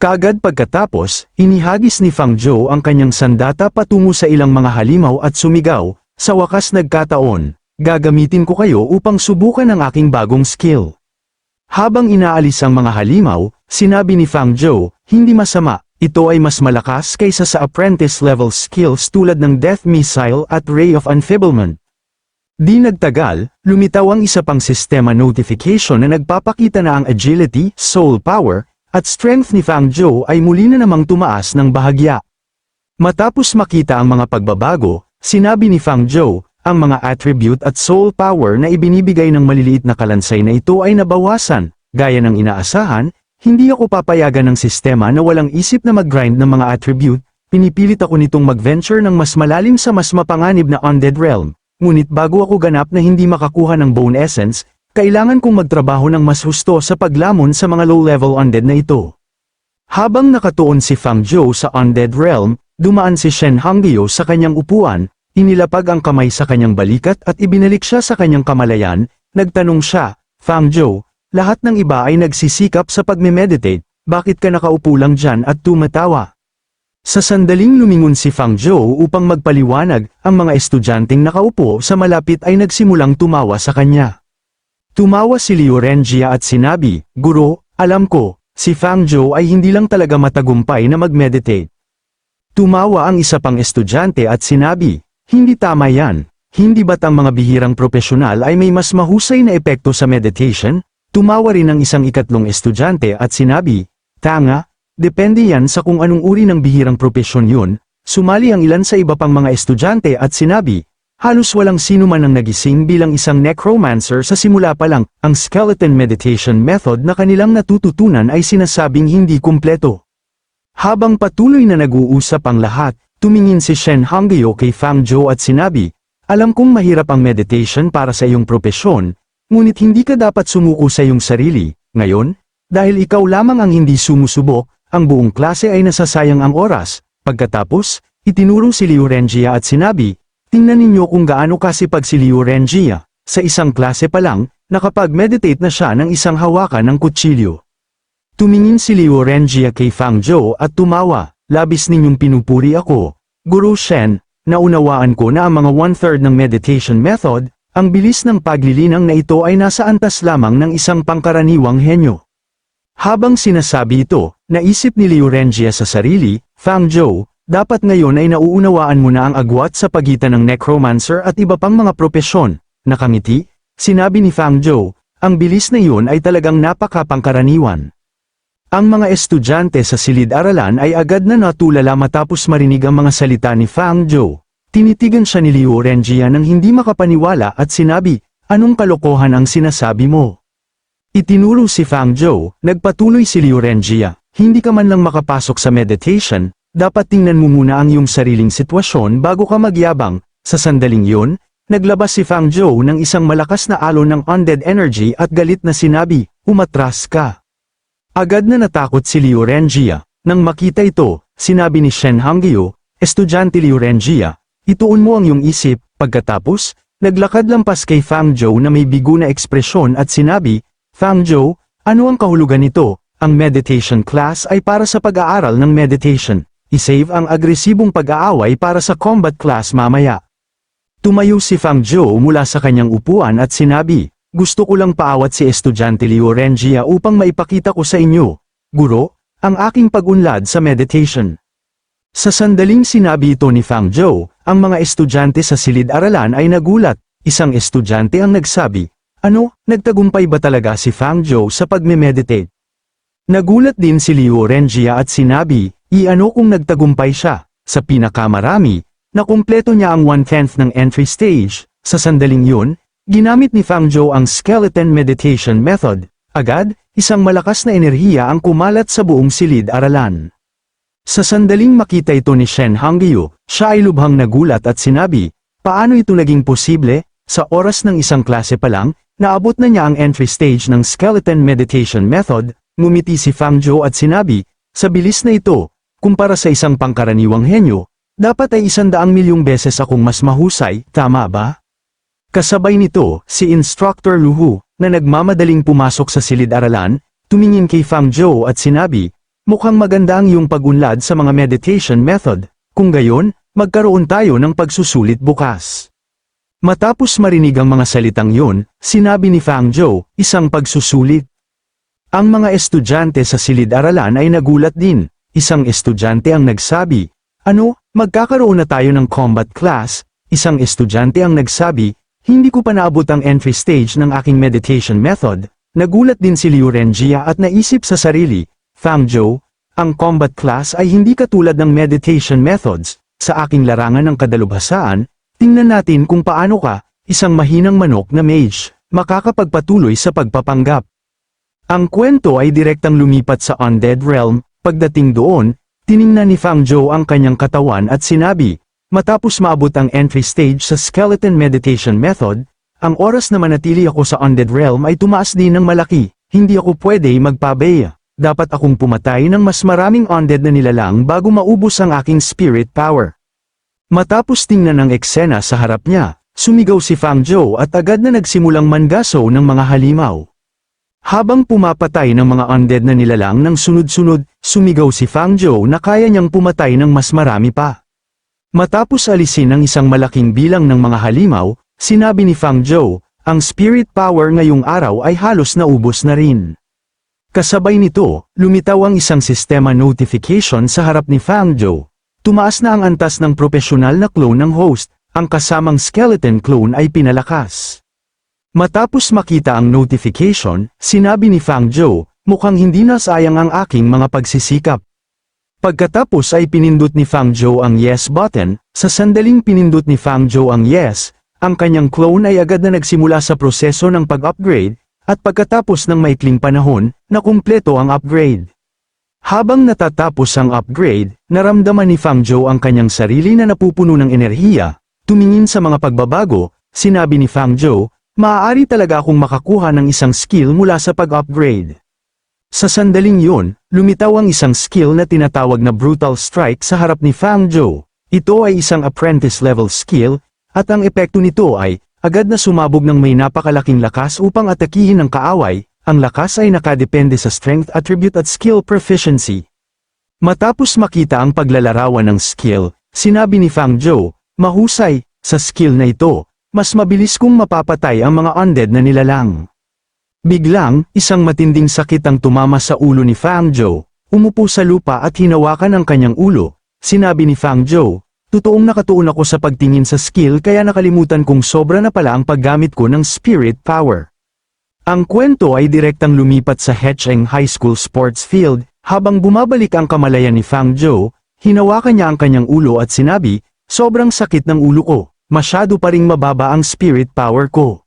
Speaker 1: Kaagad pagkatapos, inihagis ni Fangzhou ang kanyang sandata patungo sa ilang mga halimaw at sumigaw, sa wakas nagkataon, gagamitin ko kayo upang subukan ang aking bagong skill. Habang inaalis ang mga halimaw, sinabi ni Fangzhou, hindi masama, ito ay mas malakas kaysa sa apprentice level skills tulad ng Death Missile at Ray of Enfeeblement. Di nagtagal, lumitaw ang isa pang sistema notification na nagpapakita na ang agility, soul power, at strength ni Fangzhou ay muli na namang tumaas ng bahagya. Matapos makita ang mga pagbabago, sinabi ni Fangzhou, ang mga attribute at soul power na ibinibigay ng maliliit na kalansay na ito ay nabawasan. Gaya ng inaasahan, hindi ako papayagan ng sistema na walang isip na mag-grind ng mga attribute, pinipilit ako nitong mag-venture ng mas malalim sa mas mapanganib na Undead Realm. Ngunit bago ako ganap na hindi makakuha ng Bone Essence, kailangan kong magtrabaho ng mas husto sa paglamon sa mga low-level Undead na ito. Habang nakatuon si Fangzhou sa Undead Realm, dumaan si Shen Hongyu sa kanyang upuan, inilapag ang kamay sa kanyang balikat at ibinalik siya sa kanyang kamalayan, nagtanong siya, Fangzhou, lahat ng iba ay nagsisikap sa pagme-meditate, bakit ka nakaupo lang dyan at tumatawa? Sa sandaling lumingon si Fangzhou upang magpaliwanag, ang mga estudyanteng nakaupo sa malapit ay nagsimulang tumawa sa kanya. Tumawa si Liu Renjia at sinabi, Guro, alam ko, si Fangzhou ay hindi lang talaga matagumpay na mag-meditate. Tumawa ang isa pang estudyante at sinabi, hindi tama yan, hindi ba't ang mga bihirang propesyonal ay may mas mahusay na epekto sa meditation? Tumawa rin ang isang ikatlong estudyante at sinabi, tanga, depende yan sa kung anong uri ng bihirang propesyon yun. Sumali ang ilan sa iba pang mga estudyante at sinabi, halos walang sino man ang nagising bilang isang necromancer sa simula pa lang, ang skeleton meditation method na kanilang natututunan ay sinasabing hindi kumpleto. Habang patuloy na nag-uusap ang lahat, tumingin si Shen Hongyu kay Fangzhou at sinabi, alam kong mahirap ang meditation para sa iyong propesyon, ngunit hindi ka dapat sumuko sa iyong sarili. Ngayon, dahil ikaw lamang ang hindi sumusubok, ang buong klase ay nasasayang ang oras. Pagkatapos, Itinuro si Liu Renjia at sinabi, tingnan ninyo kung gaano kasipag si Liu Renjia. Sa isang klase pa lang, nakapag-meditate na siya ng isang hawakan ng kutsilyo. Tumingin si Liu Renjia kay Fang Zhou at tumawa, labis ninyong pinupuri ako. Guru Shen, naunawaan ko na ang mga 1/3 ng meditation method, ang bilis ng paglilinang na ito ay nasa antas lamang ng isang pangkaraniwang henyo. Habang sinasabi ito, naisip ni Liu Renjia sa sarili, Fang Zhou, dapat ngayon ay nauunawaan mo na ang agwat sa pagitan ng necromancer at iba pang mga propesyon. Nakangiti, sinabi ni Fang Zhou, ang bilis na iyon ay talagang napakapangkaraniwan. Ang mga estudyante sa silid-aralan ay agad na natulala matapos marinig ang mga salita ni Fang Zhou. Tinitigan siya ni Liu Renjia nang hindi makapaniwala at sinabi, anong kalokohan ang sinasabi mo? Itinuro si Fang Zhou, nagpatuloy si Liu Renjia, hindi ka man lang makapasok sa meditation, dapat tingnan mo muna ang iyong sariling sitwasyon bago ka magyabang. Sa sandaling yun, naglabas si Fang Zhou ng isang malakas na alon ng undead energy at galit na sinabi, umatras ka. Agad na natakot si Liu Renjia. Nang makita ito, sinabi ni Shen Hangyu, estudyante Liu Renjia, ituon mo ang iyong isip. Pagkatapos, naglakad lampas kay Fang Zhou na may bigo na ekspresyon at sinabi, Fang Zhou, ano ang kahulugan nito? Ang meditation class ay para sa pag-aaral ng meditation. I-save ang agresibong pag-aaway para sa combat class mamaya. Tumayo si Fang Zhou mula sa kanyang upuan at sinabi, gusto ko lang paawat si estudyante Liu Renjia upang maipakita ko sa inyo, Guro, ang aking pag-unlad sa meditation. Sa sandaling sinabi ito ni Fang Zhou, ang mga estudyante sa silid-aralan ay nagulat. Isang estudyante ang nagsabi, ano, nagtagumpay ba talaga si Fang Zhou sa pagme-meditate? Nagulat din si Liu Renjia at sinabi, iano kung nagtagumpay siya, sa pinakamarami, na kumpleto niya ang 1/10 ng entry stage. Sa sandaling yun, ginamit ni Fang Zhou ang skeleton meditation method. Agad, isang malakas na enerhiya ang kumalat sa buong silid-aralan. Sa sandaling makita ito ni Shen Hangyu, siya ay lubhang nagulat at sinabi, paano ito naging posible? Sa oras ng isang klase pa lang, naabot na niya ang entry stage ng skeleton meditation method. Ngumiti si Fang Zhou at sinabi, sa bilis na ito, kumpara sa isang pangkaraniwang henyo, dapat ay 100 milyong beses akong mas mahusay, tama ba? Kasabay nito, si Instructor Lu Hu, na nagmamadaling pumasok sa silid-aralan, tumingin kay Fang Zhou at sinabi, mukhang maganda ang iyong pag-unlad sa mga meditation method, kung gayon, magkaroon tayo ng pagsusulit bukas. Matapos marinig ang mga salitang yun, sinabi ni Fang Zhou, isang pagsusulit. Ang mga estudyante sa silid-aralan ay nagulat din. Isang estudyante ang nagsabi, ano, magkakaroon na tayo ng combat class? Isang estudyante ang nagsabi, hindi ko pa naabot ang entry stage ng aking meditation method. Nagulat din si Liu Renjia at naisip sa sarili, Fang Zhou, ang combat class ay hindi katulad ng meditation methods. Sa aking larangan ng kadalubhasaan, tingnan natin kung paano ka, isang mahinang manok na mage, makakapagpatuloy sa pagpapanggap. Ang kwento ay direktang lumipat sa undead realm. Pagdating doon, tiningnan ni Fang Zhou ang kanyang katawan at sinabi, matapos maabot ang entry stage sa skeleton meditation method, ang oras na manatili ako sa undead realm ay tumaas din ng malaki. Hindi ako pwede magpabaya. Dapat akong pumatay ng mas maraming undead na nilalang bago maubos ang aking spirit power. Matapos tingnan ang eksena sa harap niya, sumigaw si Fang Zhou at agad na nagsimulang mangaso ng mga halimaw. Habang pumapatay ng mga undead na nilalang ng sunod-sunod, sumigaw si Fang Zhou na kaya niyang pumatay ng mas marami pa. Matapos alisin ang isang malaking bilang ng mga halimaw, sinabi ni Fang Zhou, ang spirit power ngayong araw ay halos naubos na rin. Kasabay nito, lumitaw ang isang sistema notification sa harap ni Fang Zhou. Tumaas na ang antas ng profesional na clone ng host, ang kasamang skeleton clone ay pinalakas. Matapos makita ang notification, sinabi ni Fang Zhou, mukhang hindi na sayang ang aking mga pagsisikap. Pagkatapos ay pinindot ni Fang Zhou ang yes button, sa sandaling pinindot ni Fang Zhou ang yes, ang kanyang clone ay agad na nagsimula sa proseso ng pag-upgrade, at pagkatapos ng maikling panahon, nakumpleto ang upgrade. Habang natatapos ang upgrade, naramdaman ni Fang Zhou ang kanyang sarili na napupuno ng enerhiya. Tumingin sa mga pagbabago, sinabi ni Fang Zhou, maaari talaga akong makakuha ng isang skill mula sa pag-upgrade. Sa sandaling yun, lumitaw ang isang skill na tinatawag na Brutal Strike sa harap ni Fang Zhou. Ito ay isang apprentice-level skill, at ang epekto nito ay, agad na sumabog ng may napakalaking lakas upang atakihin ng kaaway. Ang lakas ay nakadepende sa strength attribute at skill proficiency. Matapos makita ang paglalarawan ng skill, sinabi ni Fang Zhou, mahusay, sa skill na ito, mas mabilis kong mapapatay ang mga undead na nilalang. Biglang, isang matinding sakit ang tumama sa ulo ni Fang Zhou. Umupo sa lupa at hinawakan ang kanyang ulo. Sinabi ni Fang Zhou, totoong nakatuon ako sa pagtingin sa skill kaya nakalimutan kong sobra na pala ang paggamit ko ng spirit power. Ang kwento ay direktang lumipat sa Hecheng High School sports field. Habang bumabalik ang kamalayan ni Fang Zhou, hinawakan niya ang kanyang ulo at sinabi, sobrang sakit ng ulo ko, masyado pa ring mababa ang spirit power ko.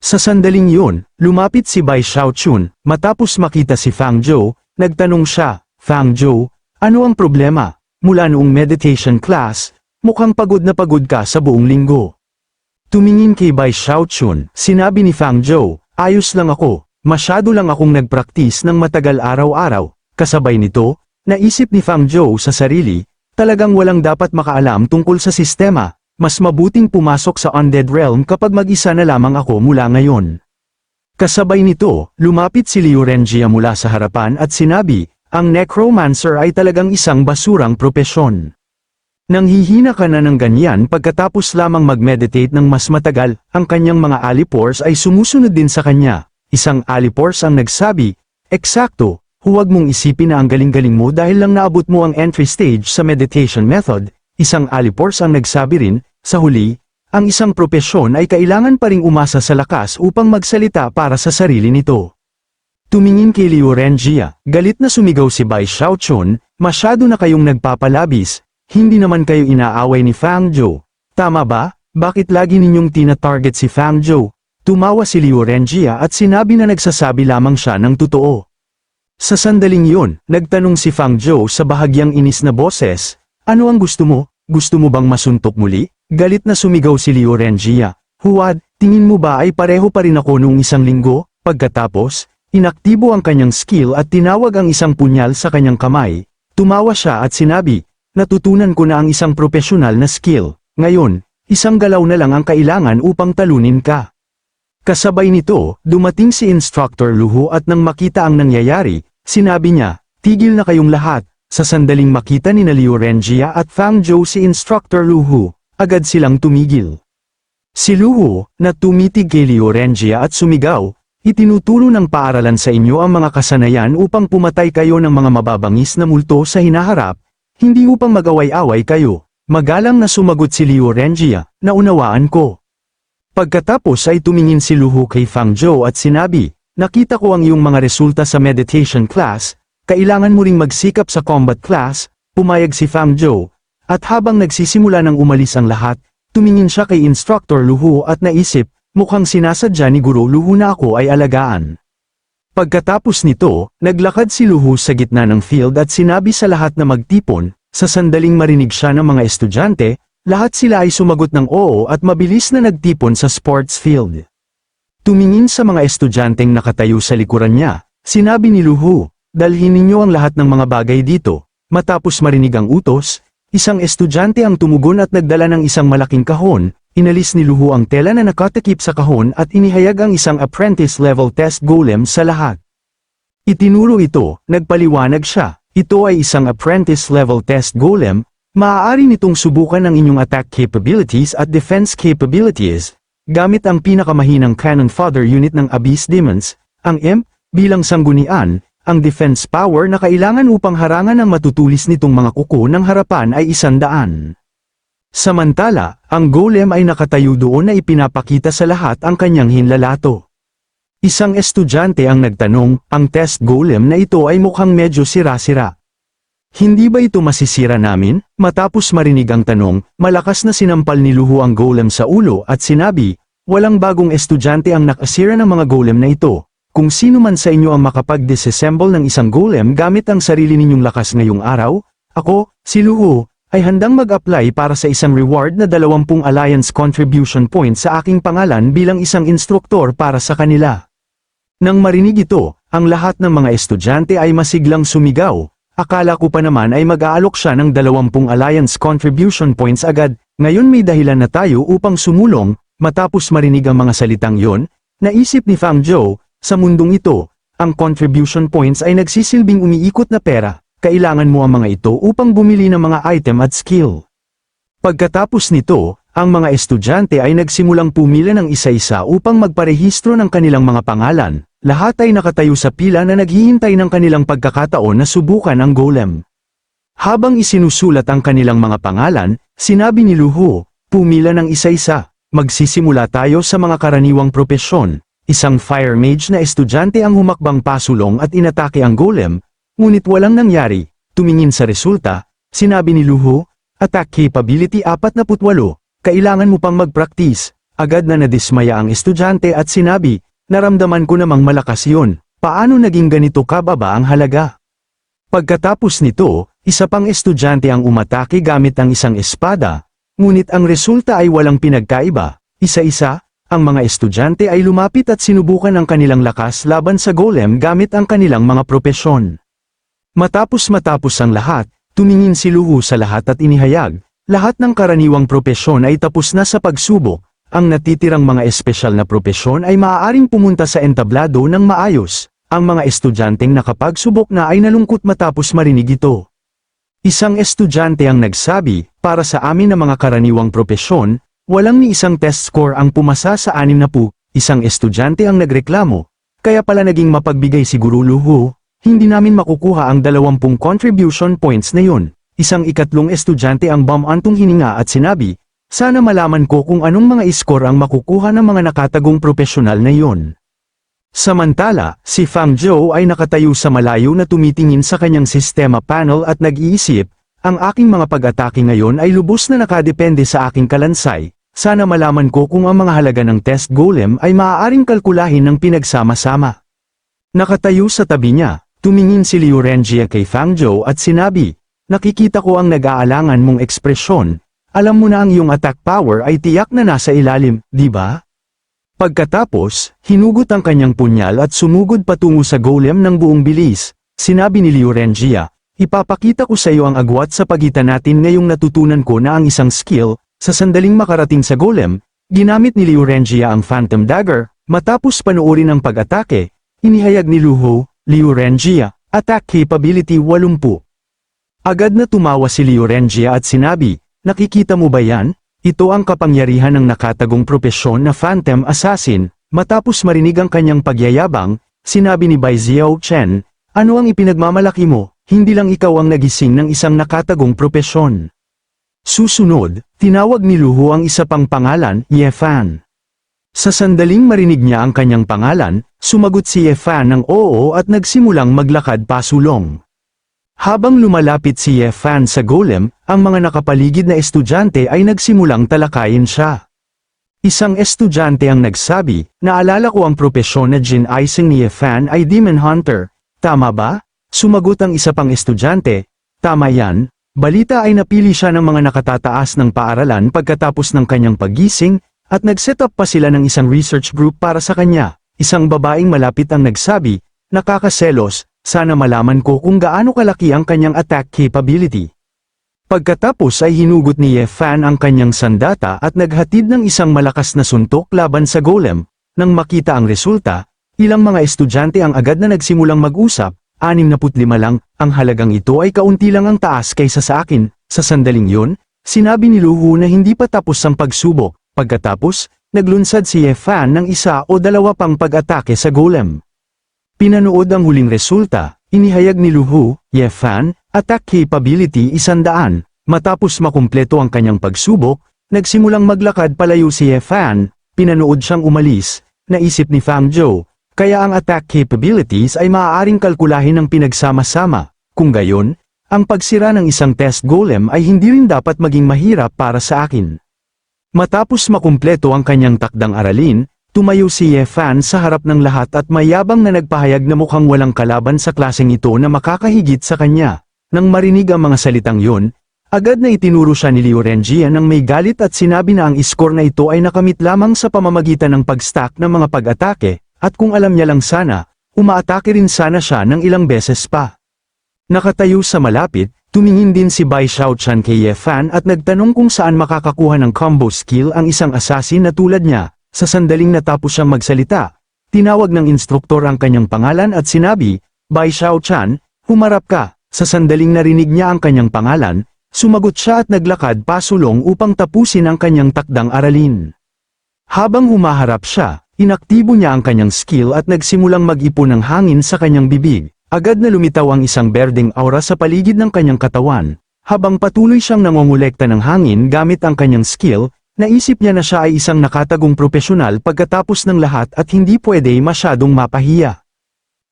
Speaker 1: Sa sandaling yun, lumapit si Bai Xiaochun. Matapos makita si Fang Zhou, nagtanong siya, Fang Zhou, ano ang problema? Mula noong meditation class, mukhang pagod na pagod ka sa buong linggo. Tumingin kay Bai Xiaochun, sinabi ni Fang Zhou, ayos lang ako, masyado lang akong nagpraktis ng matagal araw-araw. Kasabay nito, naisip ni Fang Zhou sa sarili, talagang walang dapat makaalam tungkol sa sistema, mas mabuting pumasok sa undead realm kapag mag-isa na lamang ako mula ngayon. Kasabay nito, lumapit si Liu Renjia mula sa harapan at sinabi, ang necromancer ay talagang isang basurang propesyon. Nanghihina ka na ng ganyan pagkatapos lamang mag-meditate ng mas matagal, ang kanyang mga alipores ay sumusunod din sa kanya. Isang alipores ang nagsabi, eksakto, huwag mong isipin na ang galing-galing mo dahil lang naabot mo ang entry stage sa meditation method. Isang alipores ang nagsabi rin, sa huli, ang isang propesyon ay kailangan pa ring umasa sa lakas upang magsalita para sa sarili nito. Tumingin kay Liu Renjia, galit na sumigaw si Bai Xiaochun, masyado na kayong nagpapalabis, hindi naman kayo inaaway ni Fang Zhou. Tama ba? Bakit lagi ninyong tina-target si Fang Zhou? Tumawa si Liu Renjia at sinabi na nagsasabi lamang siya ng totoo. Sa sandaling yun, nagtanong si Fang Zhou sa bahagyang inis na boses, ano ang gusto mo? Gusto mo bang masuntok muli? Galit na sumigaw si Liu Renjia, huwad, tingin mo ba ay pareho pa rin ako noong isang linggo? Pagkatapos, inaktibo ang kanyang skill at tinawag ang isang punyal sa kanyang kamay. Tumawa siya at sinabi, natutunan ko na ang isang profesional na skill. Ngayon, isang galaw na lang ang kailangan upang talunin ka. Kasabay nito, dumating si Instructor Luhu at nang makita ang nangyayari, sinabi niya, tigil na kayong lahat. Sa sandaling makita ni Liu Renjia at Fang Zhou si Instructor Luhu, agad silang tumigil. Si Luhu, na tumitig kay Liu Renjia at sumigaw, itinuturo ng paaralan sa inyo ang mga kasanayan upang pumatay kayo ng mga mababangis na multo sa hinaharap, hindi upang mag-away-away kayo. Magalang na sumagot si Liu Renjia, naunawaan ko. Pagkatapos ay tumingin si Luhu kay Fang Zhou at sinabi, nakita ko ang iyong mga resulta sa meditation class, kailangan mo ring magsikap sa combat class. Pumayag si Fang Zhou, at habang nagsisimula ng umalis ang lahat, tumingin siya kay Instructor Luhu at naisip, mukhang sinasadya ni Guro Luhu na ako ay alagaan. Pagkatapos nito, naglakad si Luhu sa gitna ng field at sinabi sa lahat na magtipon. Sa sandaling marinig siya ng mga estudyante, lahat sila ay sumagot ng oo at mabilis na nagtipon sa sports field. Tumingin sa mga estudyanteng nakatayo sa likuran niya, sinabi ni Luhu, dalhin ninyo ang lahat ng mga bagay dito. Matapos marinig ang utos, isang estudyante ang tumugon at nagdala ng isang malaking kahon. Inalis ni Luhu ang tela na nakatakip sa kahon at inihayag ang isang apprentice-level test golem sa lahat. Itinuro ito, nagpaliwanag siya, ito ay isang apprentice-level test golem, maaari nitong subukan ang inyong attack capabilities at defense capabilities, gamit ang pinakamahinang cannon fodder unit ng Abyss Demons, ang Imp, bilang sanggunian. Ang defense power na kailangan upang harangan ang matutulis nitong mga kuko ng harapan ay 100. Samantala, ang golem ay nakatayo doon na ipinapakita sa lahat ang kanyang hinlalato. Isang estudyante ang nagtanong, ang test golem na ito ay mukhang medyo sira-sira. Hindi ba ito masisira namin? Matapos marinig ang tanong, malakas na sinampal ni Luhu ang golem sa ulo at sinabi, walang bagong estudyante ang nakasira ng mga golem na ito. Kung sino man sa inyo ang makapag-disassemble ng isang golem gamit ang sarili ninyong lakas ngayong araw, ako, si Luhu, ay handang mag-apply para sa isang reward na 20 alliance contribution points sa aking pangalan bilang isang instruktor para sa kanila. Nang marinig ito, ang lahat ng mga estudyante ay masiglang sumigaw, Akala ko pa naman ay mag-aalok siya ng 20 alliance contribution points agad, ngayon may dahilan na tayo upang sumulong. Matapos marinig ang mga salitang yon, naisip ni Fang Zhou, sa mundong ito, ang contribution points ay nagsisilbing umiikot na pera, kailangan mo ang mga ito upang bumili ng mga item at skill. Pagkatapos nito, ang mga estudyante ay nagsimulang pumila ng isa-isa upang magparehistro ng kanilang mga pangalan, lahat ay nakatayo sa pila na naghihintay ng kanilang pagkakataon na subukan ang golem. Habang isinusulat ang kanilang mga pangalan, sinabi ni Lu Hu, pumila ng isa-isa. Magsisimula tayo sa mga karaniwang propesyon. Isang fire mage na estudyante ang humakbang pasulong at inatake ang golem, ngunit walang nangyari. Tumingin sa resulta, sinabi ni Lu Hu, attack capability 48, kailangan mo pang mag-practice. Agad na nadismaya ang estudyante at sinabi, naramdaman ko namang malakas yun, paano naging ganito kababa ang halaga? Pagkatapos nito, isa pang estudyante ang umatake gamit ang isang espada. Ngunit ang resulta ay walang pinagkaiba, isa-isa, ang mga estudyante ay lumapit at sinubukan ang kanilang lakas laban sa golem gamit ang kanilang mga propesyon. Matapos ang lahat, tumingin si Lu Hu sa lahat at inihayag, lahat ng karaniwang propesyon ay tapos na sa pagsubok, ang natitirang mga espesyal na propesyon ay maaaring pumunta sa entablado ng maayos, ang mga estudyanteng nakapagsubok na ay nalungkot matapos marinig ito. Isang estudyante ang nagsabi, para sa amin na mga karaniwang propesyon, walang ni isang test score ang pumasa sa 60. Isang estudyante ang nagreklamo, kaya pala naging mapagbigay si Guru Lu Hu, hindi namin makukuha ang 20 contribution points na yun. Isang ikatlong estudyante ang bumantong hininga at sinabi, sana malaman ko kung anong mga score ang makukuha ng mga nakatagong profesional na yon. Samantala, si Fang Zhou ay nakatayo sa malayo na tumitingin sa kanyang sistema panel at nag-iisip, ang aking mga pag-atake ngayon ay lubos na nakadepende sa aking kalansay, sana malaman ko kung ang mga halaga ng test golem ay maaaring kalkulahin ng pinagsama-sama. Nakatayo sa tabi niya, tumingin si Liu Renjie kay Fang Zhou at sinabi, nakikita ko ang nag-aalangan mong ekspresyon, alam mo na ang iyong attack power ay tiyak na nasa ilalim, di ba? Pagkatapos, hinugot ang kanyang punyal at sumugod patungo sa golem ng buong bilis. Sinabi ni Liu Renjie, ipapakita ko sa iyo ang agwat sa pagitan natin ngayong natutunan ko na ang isang skill, sa sandaling makarating sa golem, ginamit ni Liu Renjie ang Phantom Dagger, matapos panuorin ang pag-atake, inihayag ni Lu Hu, Liu Renjie, attack capability 80. Agad na tumawa si Liu Renjie at sinabi, nakikita mo ba yan? Ito ang kapangyarihan ng nakatagong propesyon na Phantom Assassin. Matapos marinig ang kanyang pagyayabang, sinabi ni Bai Xiao Chen, ano ang ipinagmamalaki mo, hindi lang ikaw ang nagising ng isang nakatagong propesyon. Susunod, tinawag ni Lu Hu ang isa pang pangalan, Ye Fan. Sa sandaling marinig niya ang kanyang pangalan, sumagot si Ye Fan ng oo at nagsimulang maglakad pasulong. Habang lumalapit si Ye Fan sa golem, ang mga nakapaligid na estudyante ay nagsimulang talakayin siya. Isang estudyante ang nagsabi, naalala ko ang propesyon na Jin Aising ni Ye Fan ay Demon Hunter, tama ba? Sumagot ang isa pang estudyante, tama yan, balita ay napili siya ng mga nakatataas ng paaralan pagkatapos ng kanyang paggising, at nag-set up pa sila ng isang research group para sa kanya. Isang babaeng malapit ang nagsabi, nakakaselos, sana malaman ko kung gaano kalaki ang kanyang attack capability. Pagkatapos ay hinugot ni Ye Fan ang kanyang sandata at naghatid ng isang malakas na suntok laban sa golem. Nang makita ang resulta, ilang mga estudyante ang agad na nagsimulang mag-usap, 65 lang, ang halagang ito ay kaunti lang ang taas kaysa sa akin. Sa sandaling yun, sinabi ni Lu Hu na hindi pa tapos ang pagsubok. Pagkatapos, naglunsad si Ye Fan ng isa o dalawa pang pag-atake sa golem. Pinanood ang huling resulta, inihayag ni Lu Hu, Ye Fan, attack capability 100. Matapos makumpleto ang kanyang pagsubok, nagsimulang maglakad palayo si Ye Fan, pinanood siyang umalis, naisip ni Fang Zhou, kaya ang attack capabilities ay maaaring kalkulahin ng pinagsama-sama, kung gayon, ang pagsira ng isang test golem ay hindi rin dapat maging mahirap para sa akin. Matapos makumpleto ang kanyang takdang aralin, tumayo si Ye Fan sa harap ng lahat at mayabang na nagpahayag na mukhang walang kalaban sa klaseng ito na makakahigit sa kanya. Nang marinig ang mga salitang yun, agad na itinuro siya ni Liu Renjie nang may galit at sinabi na ang score na ito ay nakamit lamang sa pamamagitan ng pag-stack ng mga pag-atake, at kung alam niya lang sana, umaatake rin sana siya ng ilang beses pa. Nakatayo sa malapit, tumingin din si Bai Xiaochan kay Ye Fan at nagtanong kung saan makakakuha ng combo skill ang isang assassin na tulad niya. Sa sandaling natapos siyang magsalita, tinawag ng instruktor ang kanyang pangalan at sinabi, Bai Xiaochan, humarap ka. Sa sandaling narinig niya ang kanyang pangalan, sumagot siya at naglakad pasulong upang tapusin ang kanyang takdang aralin. Habang humaharap siya, inaktibo niya ang kanyang skill at nagsimulang mag-ipon ng hangin sa kanyang bibig. Agad na lumitaw ang isang berdeng aura sa paligid ng kanyang katawan. Habang patuloy siyang nangongolekta ng hangin gamit ang kanyang skill, naisip niya na siya ay isang nakatagong propesyonal pagkatapos ng lahat at hindi pwede masyadong mapahiya.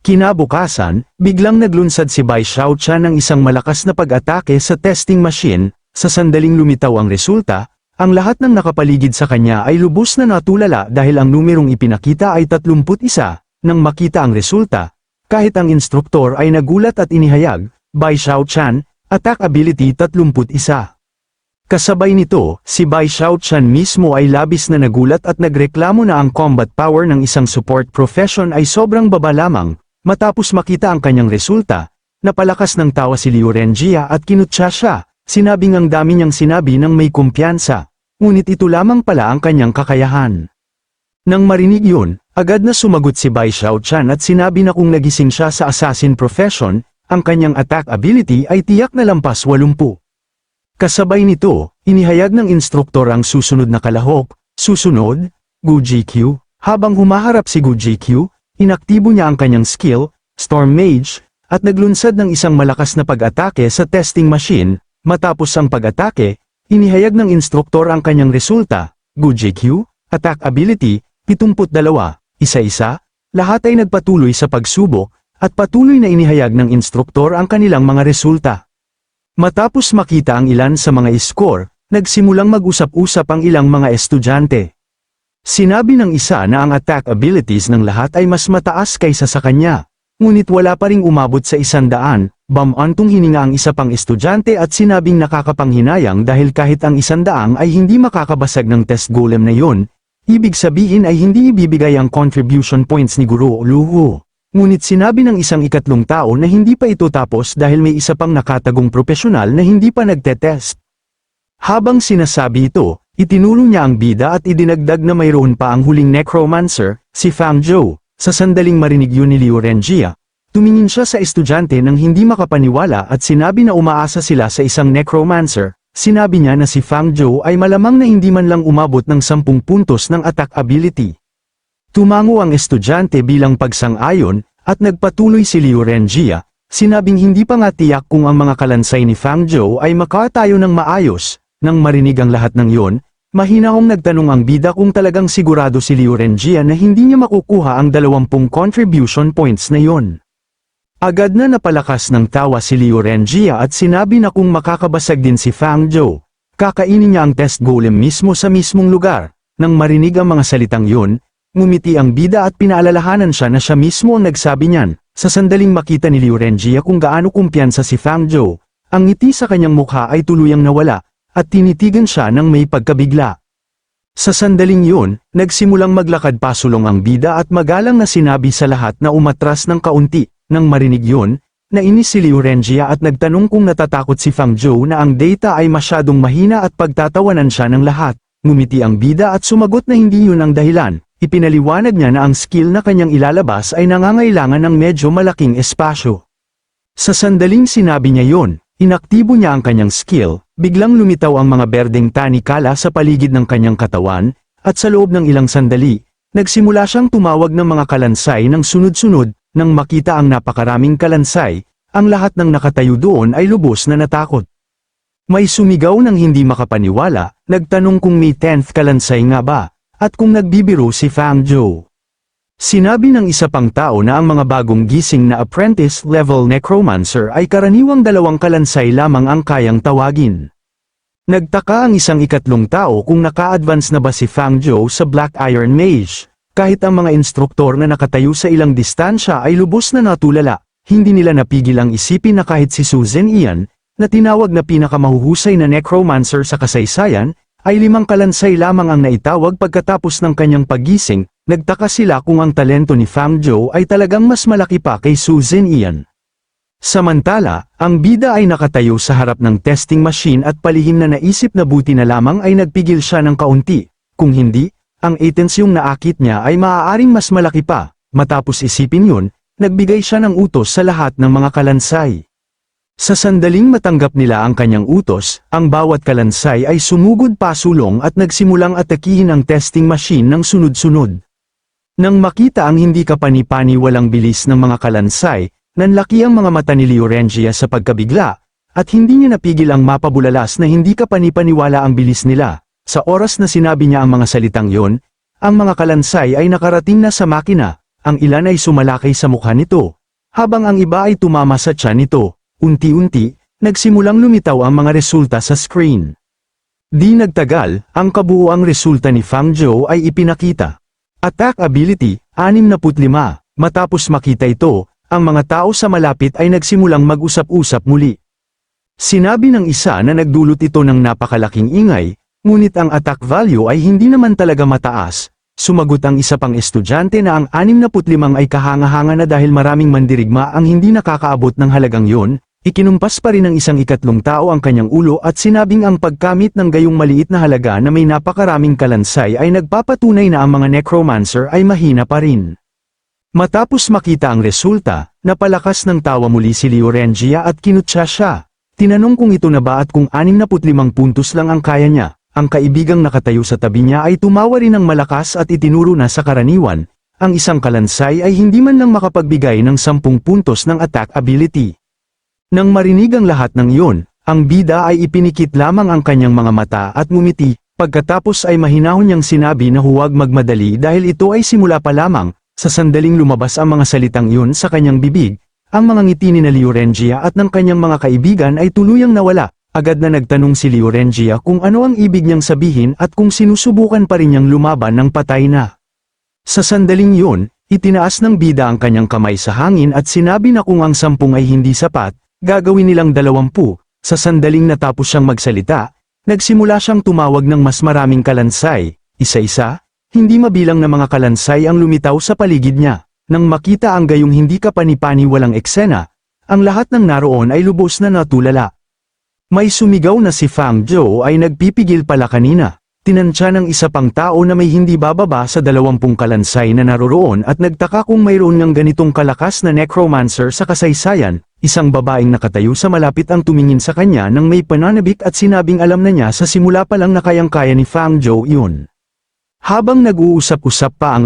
Speaker 1: Kinabukasan, biglang naglunsad si Bai Xiaochan ng isang malakas na pag-atake sa testing machine. Sa sandaling lumitaw ang resulta, ang lahat ng nakapaligid sa kanya ay lubos na natulala dahil ang numerong ipinakita ay 31. Nang makita ang resulta, kahit ang instruktor ay nagulat at inihayag, Bai Xiaochan, attack ability 31. Kasabay nito, si Bai Xiaochan mismo ay labis na nagulat at nagreklamo na ang combat power ng isang support profession ay sobrang baba lamang. Matapos makita ang kanyang resulta, napalakas ng tawa si Liu Renjia at kinutya siya, sinabing ang dami niyang sinabi ng may kumpiyansa, ngunit ito lamang pala ang kanyang kakayahan. Nang marinig yun, agad na sumagot si Bai Xiaochan at sinabi na kung nagising siya sa assassin profession, ang kanyang attack ability ay tiyak na lampas 80. Kasabay nito, inihayag ng instruktor ang susunod na kalahok. Susunod, Gu GQ. Habang humaharap si Gu GQ, inaktibo niya ang kanyang skill, Storm Mage, at naglunsad ng isang malakas na pag-atake sa testing machine. Matapos ang pag-atake, inihayag ng instruktor ang kanyang resulta, Gu GQ, attack ability, 72, isa-isa, lahat ay nagpatuloy sa pagsubok, at patuloy na inihayag ng instruktor ang kanilang mga resulta. Matapos makita ang ilan sa mga score, nagsimulang mag-usap-usap ang ilang mga estudyante. Sinabi ng isa na ang attack abilities ng lahat ay mas mataas kaysa sa kanya, ngunit wala pa ring umabot sa 100, bamantong hininga ang isa pang estudyante at sinabing nakakapanghinayang dahil kahit ang 100 ay hindi makakabasag ng test golem na yon. Ibig sabihin ay hindi ibibigay ang contribution points ni Guro Luhu. Ngunit sinabi ng isang ikatlong tao na hindi pa ito tapos dahil may isa pang nakatagong propesyonal na hindi pa nagtetest. Habang sinasabi ito, itinulong niya ang bida at idinagdag na mayroon pa ang huling necromancer, si Fang Zhou. Sa sandaling marinig yun ni Liu Renjia, tumingin siya sa estudyante nang hindi makapaniwala at sinabi na umaasa sila sa isang necromancer. Sinabi niya na si Fang Zhou ay malamang na hindi man lang umabot ng 10 puntos ng attack ability. Tumango ang estudyante bilang pagsang-ayon, at nagpatuloy si Liu Renjia, sinabing hindi pa nga tiyak kung ang mga kalansay ni Fang Zhou ay makatayo ng maayos. Nang marinig ang lahat ng yon, mahinahong nagtanong ang bida kung talagang sigurado si Liu Renjia na hindi niya makukuha ang 20 contribution points na yon. Agad na napalakas ng tawa si Liu Renjia at sinabi na kung makakabasag din si Fang Zhou, kakainin niya ang test golem mismo sa mismong lugar. Nang marinig ang mga salitang yun, ngumiti ang bida at pinaalalahanan siya na siya mismo ang nagsabi niyan. Sa sandaling makita ni Liu Renjia kung gaano kumpiyansa si Fang Zhou, ang ngiti sa kanyang mukha ay tuluyang nawala, at tinitigan siya ng may pagkabigla. Sa sandaling yun, nagsimulang maglakad pasulong ang bida at magalang na sinabi sa lahat na umatras ng kaunti. Nang marinig yun, nainis si Liu Renjia at nagtanong kung natatakot si Fang Zhou na ang data ay masyadong mahina at pagtatawanan siya ng lahat. Ngumiti ang bida at sumagot na hindi yun ang dahilan. Ipinaliwanag niya na ang skill na kanyang ilalabas ay nangangailangan ng medyo malaking espasyo. Sa sandaling sinabi niya yun, inaktibo niya ang kanyang skill, biglang lumitaw ang mga berdeng tanikala sa paligid ng kanyang katawan, at sa loob ng ilang sandali, nagsimula siyang tumawag ng mga kalansay ng sunod-sunod. Nang makita ang napakaraming kalansay, ang lahat ng nakatayo doon ay lubos na natakot. May sumigaw ng hindi makapaniwala, nagtanong kung may 10th kalansay nga ba, at kung nagbibiro si Fang Zhou. Sinabi ng isa pang tao na ang mga bagong gising na apprentice-level necromancer ay karaniwang 2 kalansay lamang ang kayang tawagin. Nagtaka ang isang ikatlong tao kung naka-advance na ba si Fang Zhou sa Black Iron Mage. Kahit ang mga instruktor na nakatayo sa ilang distansya ay lubos na natulala, hindi nila napigil ang isipin na kahit si Su Zhenyan, na tinawag na pinakamahuhusay na necromancer sa kasaysayan, ay 5 kalansay lamang ang naitawag pagkatapos ng kanyang paggising. Nagtaka sila kung ang talento ni Fang Zhou ay talagang mas malaki pa kay Su Zhenyan. Samantala, ang bida ay nakatayo sa harap ng testing machine at palihim na naisip na buti na lamang ay nagpigil siya ng kaunti. Kung hindi, ang atensyong naakit niya ay maaaring mas malaki pa. Matapos isipin yun, nagbigay siya ng utos sa lahat ng mga kalansay. Sa sandaling matanggap nila ang kanyang utos, ang bawat kalansay ay sumugod pasulong at nagsimulang atakihin ang testing machine ng sunod-sunod. Nang makita ang hindi kapani-paniwalang bilis ng mga kalansay, nanlaki ang mga mata ni Liurengia sa pagkabigla, at hindi niya napigil ang mapabulalas na hindi kapani-paniwala ang bilis nila. Sa oras na sinabi niya ang mga salitang yon, ang mga kalansay ay nakarating na sa makina, ang ilan ay sumalakay sa mukha nito, habang ang iba ay tumama sa tiyan nito. Unti-unti, nagsimulang lumitaw ang mga resulta sa screen. Di nagtagal, ang kabuuang resulta ni Fang Zhou ay ipinakita. Attack ability, 65. Matapos makita ito, ang mga tao sa malapit ay nagsimulang mag-usap-usap muli. Sinabi ng isa na nagdulot ito ng napakalaking ingay, ngunit ang attack value ay hindi naman talaga mataas. Sumagot ang isa pang estudyante na ang 65 ay kahanga-hanga na dahil maraming mandirigma ang hindi nakakaabot ng halagang yon. Ikinumpas pa rin ng isang ikatlong tao ang kanyang ulo at sinabing ang pagkamit ng gayong maliit na halaga na may napakaraming kalansay ay nagpapatunay na ang mga necromancer ay mahina pa rin. Matapos makita ang resulta, napalakas ng tawa muli si Liurengia at kinutya siya. Tinanong kung ito na ba at kung 65 puntos lang ang kaya niya. Ang kaibigang nakatayo sa tabi niya ay tumawa rin ng malakas at itinuro na sa karaniwan, ang isang kalansay ay hindi man lang makapagbigay ng 10 puntos ng attack ability. Nang marinig ang lahat ng iyon, ang bida ay ipinikit lamang ang kanyang mga mata at ngumiti, pagkatapos ay mahinahon niyang sinabi na huwag magmadali dahil ito ay simula pa lamang. Sa sandaling lumabas ang mga salitang iyon sa kanyang bibig, ang mga ngiti ni Liurengia at ng kanyang mga kaibigan ay tuluyang nawala. Agad na nagtanong si Liurengia kung ano ang ibig niyang sabihin at kung sinusubukan pa rin niyang lumaban ng patay na. Sa sandaling iyon, itinaas ng bida ang kanyang kamay sa hangin at sinabi na kung ang 10 ay hindi sapat, gagawin nilang 20. Sa sandaling natapos siyang magsalita, nagsimula siyang tumawag ng mas maraming kalansay, isa-isa. Hindi mabilang na mga kalansay ang lumitaw sa paligid niya. Nang makita ang gayong hindi kapani-paniwalang eksena, ang lahat ng naroon ay lubos na natulala. May sumigaw na si Fang Zhou ay nagpipigil pala kanina. Tinansya ng isa pang tao na may hindi bababa sa 20 kalansay na naroroon at nagtaka kung mayroon ng ganitong kalakas na necromancer sa kasaysayan. Isang babaeng nakatayo sa malapit ang tumingin sa kanya nang may pananabik at sinabing alam na niya sa simula pa lang na kayang-kaya ni Fang Zhou iyon. Habang nag-uusap-usap pa ang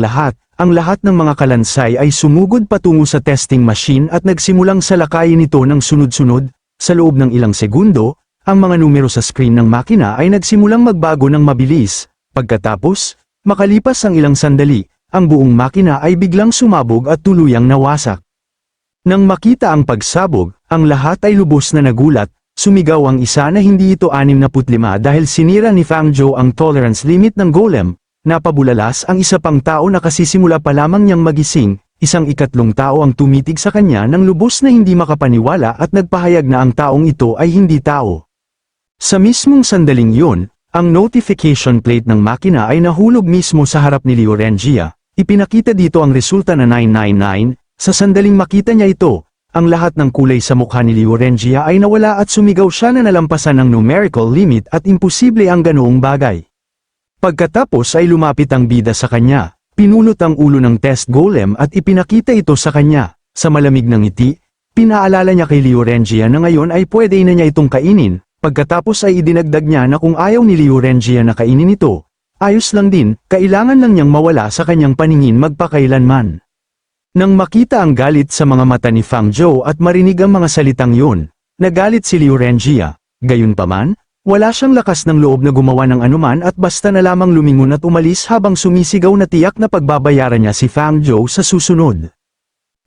Speaker 1: lahat ng mga kalansay ay sumugod patungo sa testing machine at nagsimulang salakayin ito ng sunod-sunod. Sa loob ng ilang segundo, ang mga numero sa screen ng makina ay nagsimulang magbago ng mabilis. Pagkatapos, makalipas ang ilang sandali, ang buong makina ay biglang sumabog at tuluyang nawasak. Nang makita ang pagsabog, ang lahat ay lubos na nagulat. Sumigaw ang isa na hindi ito 65 dahil sinira ni Fang Zhou ang tolerance limit ng golem. Napabulalas ang isa pang tao na kasisimula pa lamang niyang magising, isang ikatlong tao ang tumitig sa kanya ng lubos na hindi makapaniwala at nagpahayag na ang taong ito ay hindi tao. Sa mismong sandaling yun, ang notification plate ng makina ay nahulog mismo sa harap ni Liurengia. Ipinakita dito ang resulta na 999, sa sandaling makita niya ito, ang lahat ng kulay sa mukha ni Liurengia ay nawala at sumigaw siya na nalampasan ng numerical limit at imposible ang ganoong bagay. Pagkatapos ay lumapit ang bida sa kanya, pinulot ang ulo ng test golem at ipinakita ito sa kanya. Sa malamig ng ngiti, pinaalala niya kay Liurengia na ngayon ay pwede na niya itong kainin, pagkatapos ay idinagdag niya na kung ayaw ni Liurengia na kainin ito, ayos lang din, kailangan lang niyang mawala sa kanyang paningin magpakailanman. Nang makita ang galit sa mga mata ni Fang Zhou at marinig ang mga salitang yun, nagalit si Liurengia. Gayunpaman, wala siyang lakas ng loob na gumawa ng anuman at basta na lamang lumingon at umalis habang sumisigaw na tiyak na pagbabayaran niya si Fang Zhou sa susunod.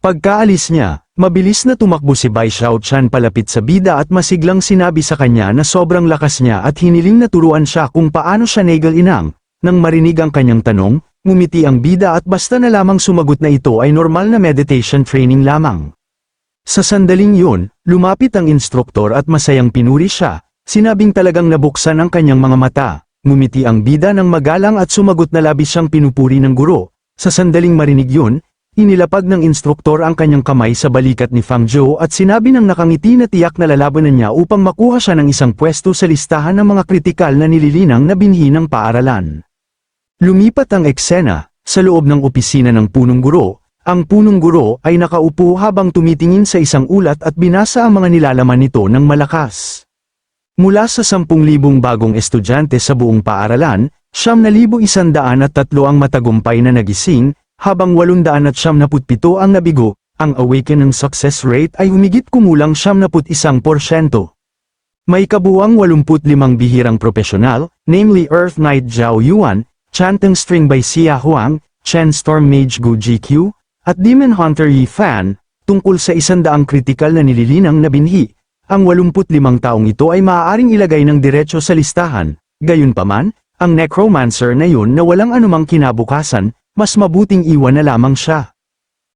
Speaker 1: Pagkaalis niya, mabilis na tumakbo si Bai Xiaochan palapit sa bida at masiglang sinabi sa kanya na sobrang lakas niya at hiniling na turuan siya kung paano siya nagal-inang. Nang marinig ang kanyang tanong, ngumiti ang bida at basta na lamang sumagot na ito ay normal na meditation training lamang. Sa sandaling yun, lumapit ang instruktor at masayang pinuri siya. Sinabing talagang nabuksan ang kanyang mga mata. Ngumiti ang bida ng magalang at sumagot na labis siyang pinupuri ng guro. Sa sandaling marinig yun, Inilapag ng instruktor ang kanyang kamay sa balikat ni Fang Zhou at sinabi ng nakangiti na tiyak na lalabanan niya upang makuha siya ng isang pwesto sa listahan ng mga kritikal na nililinang na binhi ng paaralan. Lumipat ang eksena, sa loob ng opisina ng punong guro. Ang punong guro ay nakaupo habang tumitingin sa isang ulat at binasa ang mga nilalaman nito ng malakas. Mula sa 10,000 bagong estudyante sa buong paaralan, 9,103 ang matagumpay na nagising, habang 897 ang nabigo. Ang awakening success rate ay humigit kumulang 71%. May kabuuang 85 bihirang propesyonal, namely Earth Knight Zhao Yuan, Chanting String by Xia Huang, Chen Storm Mage Gu GQ, at Demon Hunter Yi Fan, tungkol sa 100 kritikal na nililinang na binhi. Ang 85 taong ito ay maaaring ilagay ng diretso sa listahan. Gayunpaman, ang necromancer na yun na walang anumang kinabukasan, mas mabuting iwan na lamang siya.